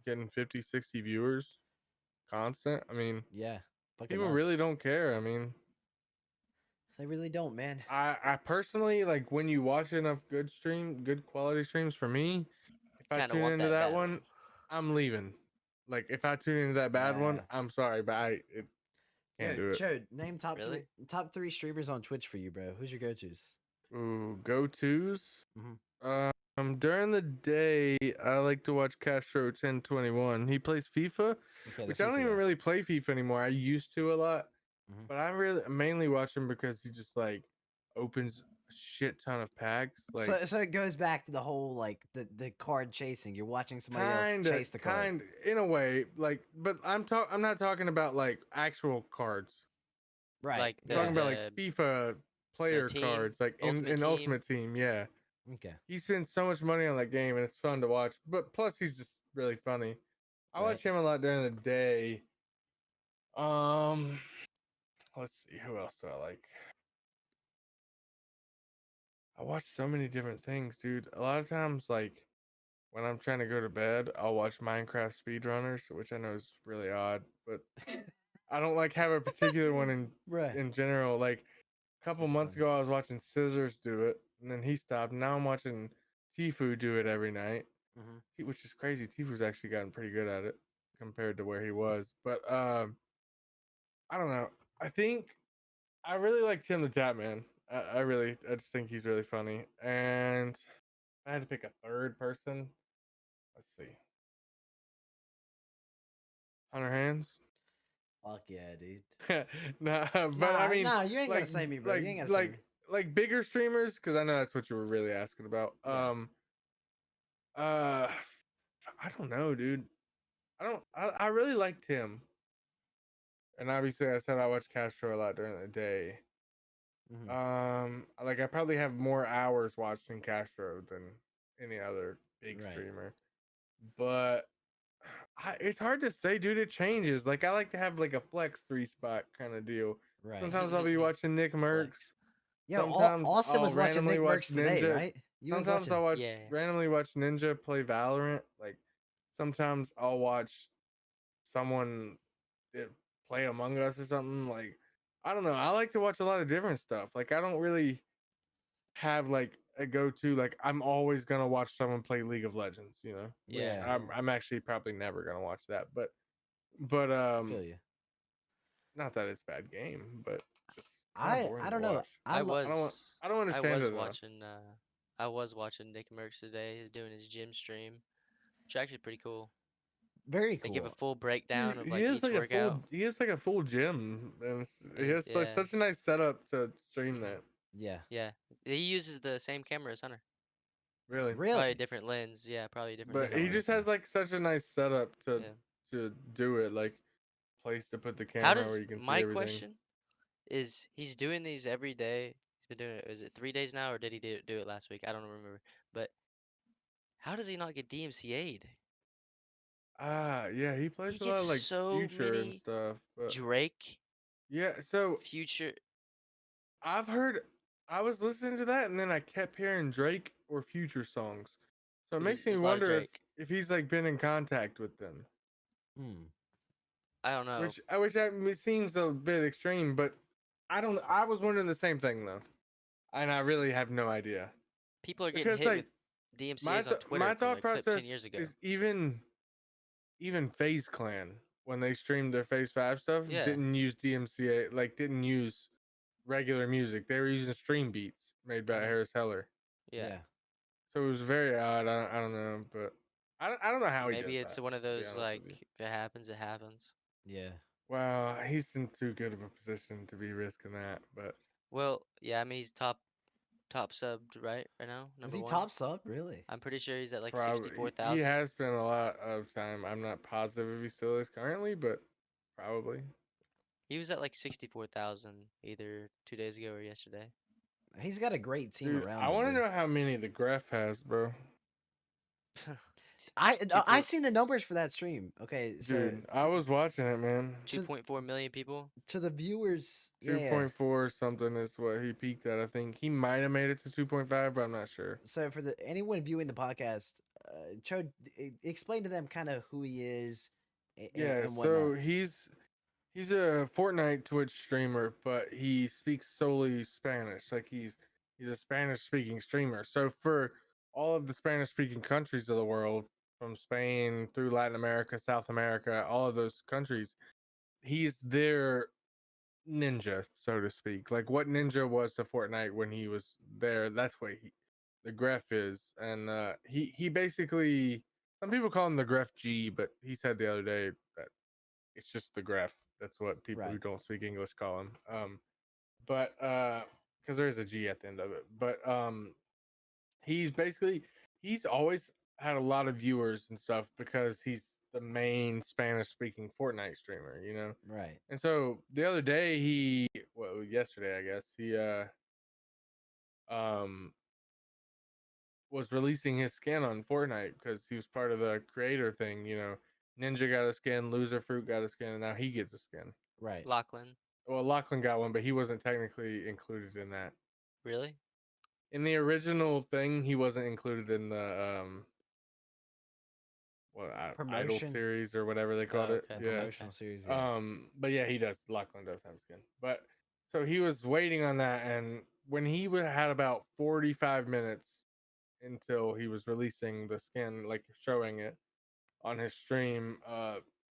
getting 50, 60 viewers constant. I mean, Yeah. Fucking people nuts. really don't care. I mean, They really don't, man. I personally like when you watch enough good quality streams for me, if I Kinda tune want into that that bad one, I'm leaving. Like if I tune into that bad one, Yeah. I'm sorry, but can't do it. Chode, name Really? top three streamers on Twitch for you, bro. Who's your go-tos? Ooh, go-tos. Mhm. During the day, I like to watch Castro 1021. He plays FIFA, Okay, which the I don't FIFA even guy. really play FIFA anymore. I used to a lot, Mhm. but I really mainly watch him because he just like opens a shit ton of packs. Like So it goes back to the whole like the card chasing. You're watching somebody else kinda, chase the card. kind in a way. Like, but I'm not talking about like actual cards. Right. Like I'm talking yeah. about like FIFA player team, cards, like in Ultimate Team. Ultimate Team. Yeah. Okay. He spends so much money on that game and it's fun to watch. But plus he's just really funny. I watch Right. him a lot during the day. Let's see, who else do I like? I watch so many different things, dude. A lot of times, like when I'm trying to go to bed, I'll watch Minecraft speedrunners, which I know is really odd, but I don't like have a particular one Right. in general. Like a couple So months funny. ago, I was watching Scissors do it, and then he stopped. Now I'm watching Tfue do it every night, Mhm. which is crazy. Tfue's actually gotten pretty good at it compared to where he was. But I don't know. I think I really like Tim the Tap Man. I just think he's really funny. And if I had to pick a third person, let's see, HunterHandz. Fuck yeah, dude. Nah, but I mean, nah, you ain't gotta like, say me, bro. like, You ain't gotta say me. like bigger streamers, because I know that's what you were really asking about. Yeah. Uh, I don't know, dude. I really like Tim, and obviously I said I watch Castro a lot during the day. Like I probably have more hours watching Castro than any other big Right. streamer, but it's hard to say, dude. It changes. Like I like to have like a flex 3 spot kind of deal. Right. Sometimes I'll be watching Nick Merckx. Flex. Yo, Sometimes Austin I'll was watching randomly Nick watch Merckx today, Ninja. right? You was Sometimes watching. I'll watch Yeah. randomly watch Ninja play Valorant. Like sometimes I'll watch someone play Among Us or something. Like I don't know. I like to watch a lot of different stuff. Like I don't really have like a go-to. Like I'm always gonna watch someone play League of Legends. You know. Which Yeah. I'm actually probably never gonna watch that. But I feel you. not that it's a bad game, but just kinda boring I to don't know. watch. I I don't understand it enough. watching I was watching Nick Merckx today. He's doing his gym stream, which is actually pretty cool. Very They give a cool. full breakdown Dude, of like each workout. he has like a full gym, and he has like Yeah. such a nice setup to stream that. Yeah. Yeah. He uses the same camera as Hunter. Really, Probably a Really? different lens. Yeah, probably a different but lens. he Different just lens, has like such a nice setup Yeah. to do it. Like place to put the How camera does where you can see my everything. question is he's doing these every day. He's been doing it. Is it 3 days now, or did he do it last week? I don't remember. But how does he not get DMCA'd? Yeah, he plays He a lot gets of like so Future and many stuff. But Drake, yeah, so Future. I've heard. I was listening to that, and then I kept hearing Drake or Future songs. So it makes me There's a lot of wonder Drake. if he's like been in contact with them. Hmm. I don't know. Which that seems a bit extreme, but I don't. I was wondering the same thing though, and I really have no idea People are getting because hit with like DMCA's on Twitter my from thought a clip 10 process years ago. is even FaZe Clan when they streamed their Phase 5 stuff Yeah. didn't use DMCA, like didn't use regular music. They were using stream beats made by Harris Heller. Yeah. So it was very odd. I don't know, but I don't know how he Maybe does it's that, one of to be those honest like with you. if it happens, it happens. Yeah. Well, he's in too good of a position to be risking that, but Well, yeah, I mean he's top subbed right now, Is number he one. top sub? Really? I'm pretty sure he's at like probably 64,000. he has spent a lot of time. I'm not positive if he still is currently, but probably. He was at like 64,000 either 2 days ago or yesterday. He's got a great team Dude, around I him. want to dude. know how many the Gref has, bro. I seen the numbers for that stream. Okay, so Dude, I was watching it, man. 2.4 million people. to the viewers, yeah. 2.4 something is what he peaked at. I think he might have made it to 2.5, but I'm not sure. So for anyone viewing the podcast, Chode, explain to them kind of who he is. Yeah, And so whatnot. he's a Fortnite Twitch streamer, but he speaks solely Spanish. Like he's a Spanish speaking streamer. So for all of the Spanish speaking countries of the world, from Spain through Latin America, South America, all of those countries, he's their ninja, so to speak. Like what Ninja was to Fortnite when he was there, that's what the Gref is. And he basically, some people call him the Gref G, but he said the other day that it's just the Gref. That's what people who Right. don't speak English call him. But because there's a G at the end of it. But he's always had a lot of viewers and stuff because he's the main Spanish speaking Fortnite streamer, you know? Right. And so the other day yesterday I guess, he was releasing his skin on Fortnite because he was part of the creator thing, you know. Ninja got a skin, Loser Fruit got a skin, and now he gets a skin. Right. Lachlan. Well, Lachlan got one, but he wasn't technically included in that. Really? In the original thing, he wasn't included in the Idol Promotion. series or whatever they called it. okay. Yeah. Promotional series. Yeah. But yeah, he does. Lachlan does have a skin. But so he was waiting on that, and when he had about 45 minutes until he was releasing the skin, like showing it on his stream,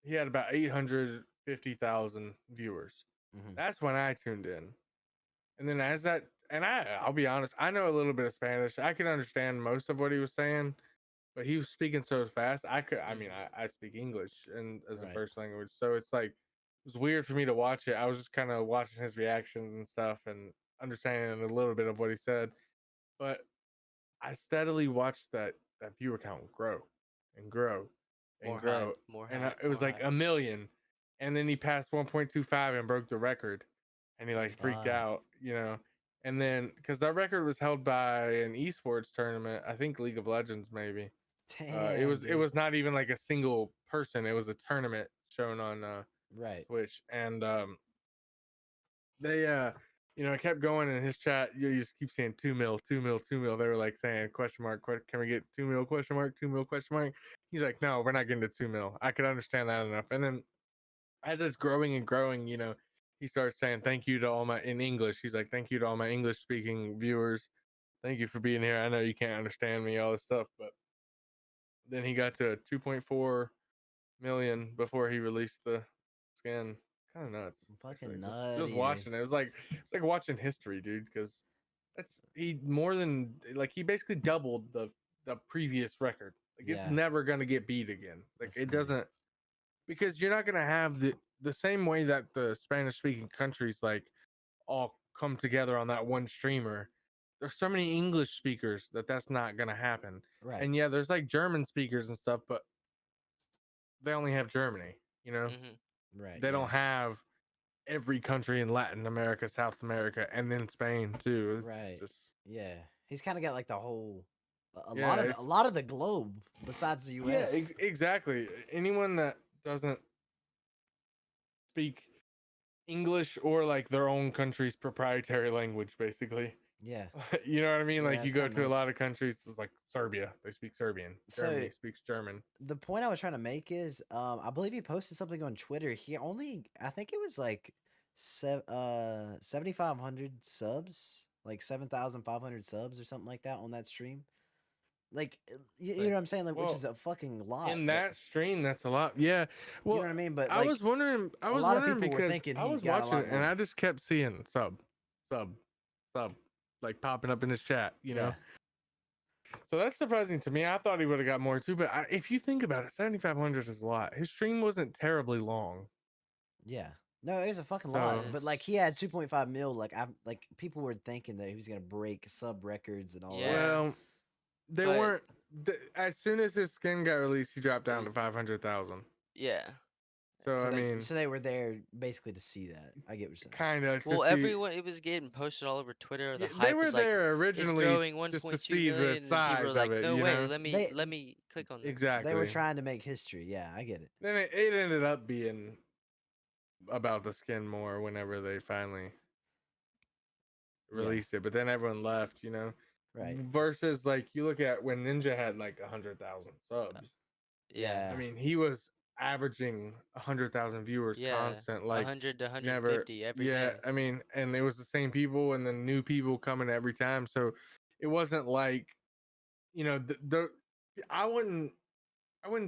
he had about 850,000 viewers. Mhm. That's when I tuned in. And then and I'll be honest, I know a little bit of Spanish. I could understand most of what he was saying, but he was speaking so fast. I mean, I speak English and as a Right. first language, so it's like it was weird for me to watch it. I was just kind of watching his reactions and stuff and understanding a little bit of what he said, but I steadily watched that viewer count grow and grow and More grow, hype, more and hype, it was more like hype. 1 million, and then he passed 1.25 and broke the record, and he like freaked Fuck. out, and then because that record was held by an esports tournament, I think League of Legends maybe. Damn, It dude. was not even like a single person. It was a tournament shown on Right. Twitch, and they it kept going in his chat. You just keep saying 2 mil, 2 mil, 2 mil. They were like saying question mark, can we get 2 mil question mark, 2 mil question mark? He's like, no, we're not getting to 2 mil. I could understand that enough. And then as it's growing and growing, he starts saying thank you to all my in English. He's like, thank you to all my English speaking viewers. Thank you for being here. I know you can't understand me, all this stuff, but then he got to 2.4 million before he released the skin. Kind of nuts. Fucking Actually. nutty, Just dude. watching it. It's like watching history, dude, because he more than like he basically doubled the previous record. Like it's Yeah. never gonna get beat again. Like That's it nutty. doesn't, because you're not gonna have the same way that the Spanish speaking countries like all come together on that one streamer. There's so many English speakers that's not gonna happen. Right. And yeah, there's like German speakers and stuff, but they only have Germany, Right. They yeah. don't have every country in Latin America, South America, and then Spain too. It's Right. just Yeah. He's kind of got like the whole a Yeah, lot of it's- a lot of the globe besides the yeah, US. exactly. Anyone that doesn't speak English or like their own country's proprietary language, basically. Yeah. You know what I mean? Yeah, Like you it's go kinda to a lot nuts. of countries, it's like Serbia, they speak Serbian. Germany So- speaks German. The point I was trying to make is I believe he posted something on Twitter. I think it was like 7,500 subs, like 7,500 subs or something like that on that stream. Like you know what I'm saying? Like which Well, is a fucking lot. In like, that stream, that's a lot. Yeah. Well, you know what I mean? But I like was wondering. I was lot of wondering people were because thinking I he was got a watching lot it and more. I just kept seeing sub, like popping up in his chat. You know. So that's surprising to me. I thought he would have got more too. But if you think about it, 7,500 is a lot. His stream wasn't terribly long. Yeah. No, it was a fucking lot. So- But like he had 2.5 mil. Like people were thinking that he was gonna break sub records and all Yeah. that. Well, they But- weren't. As soon as his skin got released, he dropped down to was- 500,000. Yeah. So I they, mean, so they were there basically to see that. I get what you're saying. kind of. Well, everyone, it was getting posted all over Twitter. The Yeah, hype they were was like, there it's originally growing just to 1.2 see million, the and people size were like, of it. no you way, know? let me click on this. Exactly. They were trying to make history. Yeah, I get it. Then it ended up being about the skin more whenever they finally released it. But then everyone left, Right. Versus like you look at when Ninja had like 100,000 subs. Yeah. I mean, he was averaging 100,000 viewers Yeah. constant, like 100 to never. 150 every Yeah, day. I mean, and it was the same people and then new people coming every time. So it wasn't like, I wouldn't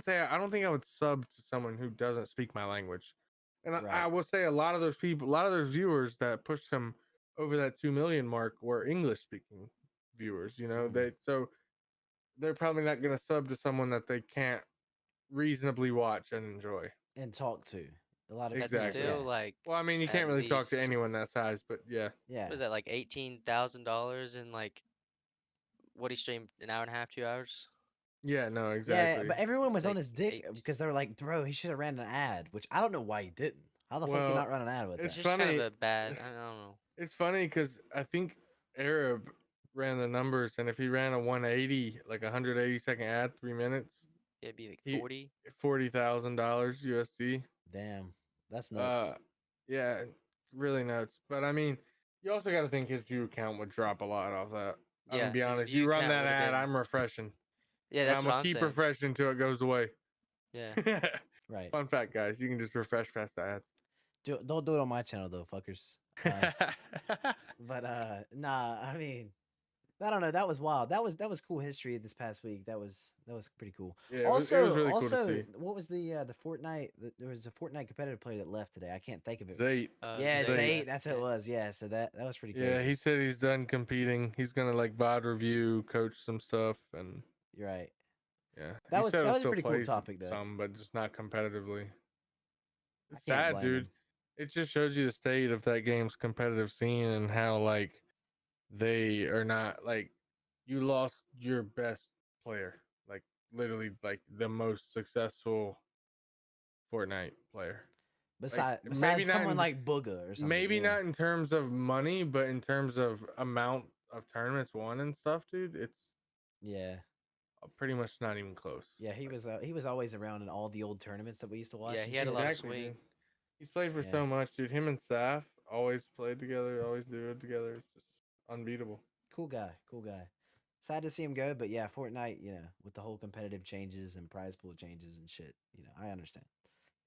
say, I don't think I would sub to someone who doesn't speak my language. And I Right. will say a lot of those people, a lot of those viewers that pushed him over that 2 million mark were English speaking viewers, Mhm. so they're probably not going to sub to someone that they can't reasonably watch and enjoy. And talk to a lot of That's people. Exactly. still Yeah. like, Well, I mean, you At can't really talk to least- anyone that size, but yeah. Yeah. what is that, like $18,000 in like, what he streamed, an hour and a half, 2 hours? Yeah, no, Yeah, exactly. but everyone was on Like his dick 8. because they were like, "Bro, he should have ran an ad," which I don't know why he didn't. How the fuck Well, you not run an ad with it's that? It's just kind funny- of a bad, I don't know. It's funny because I think Arab ran the numbers, and if he ran a 180, like 180-second ad, 3 minutes, It'd be like He- 40. $40,000 USD. Damn, that's nuts. Yeah, really nuts. But I mean, you also got to think his view count would drop a lot off that. I'm Yeah, gonna be his honest. view You run count that would've ad, been- I'm refreshing. Yeah, that's I'm what gonna I'm keep saying. refreshing until it goes away. Yeah. Right. Fun fact, guys, you can just refresh past the ads. Don't do it on my channel though, fuckers. But nah, I mean, I don't know. That was wild. That was cool history this past week. That was pretty cool. Yeah, it Also, was really cool to see. what was the Fortnite? There was a Fortnite competitive player that left today. I can't think of it. Zayt. Yeah, Zay, Zay. yeah. That's what it was. Yeah, so that was pretty Yeah, crazy. he said he's done competing. He's gonna like VOD review, coach some stuff, and You're right. yeah. That He was said he'll a still pretty cool play topic though. some, but just not competitively. I It's can't sad, blame dude. him. It just shows you the state of that game's competitive scene and how like they are not like you lost your best player, like literally like the most successful Fortnite player. Besides maybe not someone in- like Booga or something. Maybe yeah. not in terms of money, but in terms of amount of tournaments won and stuff, dude. It's Yeah. pretty much not even close. Yeah, he was always around in all the old tournaments that we used to watch. Yeah, and he had a shit. lot of Exactly, swing. dude. He's played for Yeah. so much, dude. Him and Saf always played together, always do it together. It's just unbeatable. Cool guy. Sad to see him go, but yeah, Fortnite, with the whole competitive changes and prize pool changes and shit, I understand.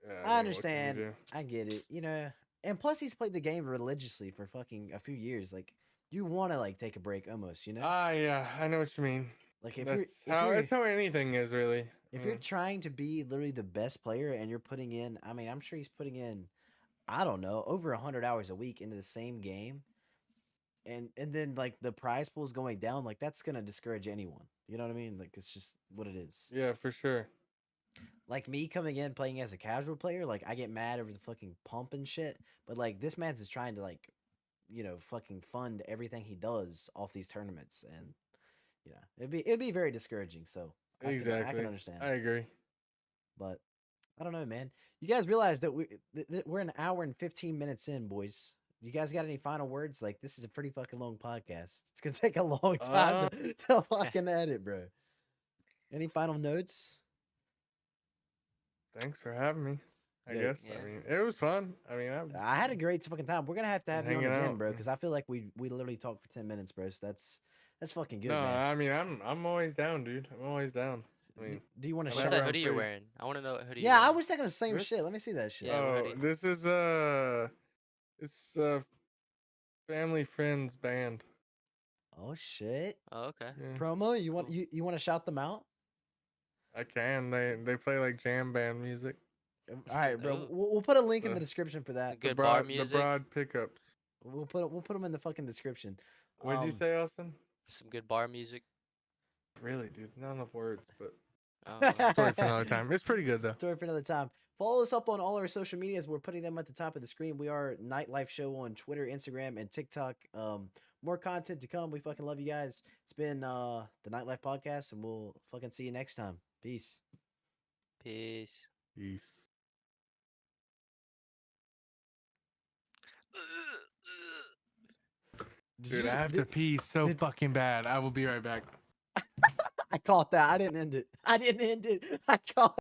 Yeah, I mean, what can you understand. do? I get it, And plus, he's played the game religiously for fucking a few years. Like, you want to like take a break almost, Yeah, I know what you mean. Like if That's how anything is really. if you're trying to be literally the best player and you're putting in, I mean, I'm sure he's putting in, I don't know, over 100 hours a week into the same game, and then like the prize pool is going down, like that's gonna discourage anyone. You know what I mean? Like it's just what it is. Yeah, for sure. Like me coming in playing as a casual player, like I get mad over the fucking pump and shit, but like this man's is trying to like, fucking fund everything he does off these tournaments, and it'd be very discouraging. So I can understand. I agree. But I don't know, man. You guys realize that we're an hour and 15 minutes in, boys. You guys got any final words? Like, this is a pretty fucking long podcast. It's gonna take a long time to fucking edit, bro. Any final notes? Thanks for having me. I Yeah. guess. Yeah. I mean, it was fun. I mean, I had a great fucking time. We're gonna have to have you on Hanging again, out. bro, because I feel like we literally talked for 10 minutes, bro. So that's fucking good, no, man. I mean, I'm always down, dude. I'm always down. I mean, Do you want to What's What's shout? that I'm hoodie you're free. wearing? I want to know what hoodie. Yeah, you're I wearing. was thinking the same This? shit. Let me see that shit. Yeah, oh, hoodie. this is it's family friends band. Oh shit. Oh, okay. Yeah, Promo? You want you want to shout them out? I can. They play like jam band music. All right, bro. Ooh. We'll put a link in the The- description for that. Good bar The music. broad pickups. We'll put them in the fucking description. What'd you say, Austin? Some good bar music. Really, dude. Not enough words, but Oh, story for another time. It's pretty good though. Story for another time. Follow us up on all our social medias. We're putting them at the top of the screen. We are NiteLife Show on Twitter, Instagram, and TikTok. More content to come. We fucking love you guys. It's been the NiteLife Podcast, and we'll fucking see you next time. Peace. peace. Peace. Dude, I have to pee so did- fucking bad. I will be right back. I caught that. I didn't end it. I caught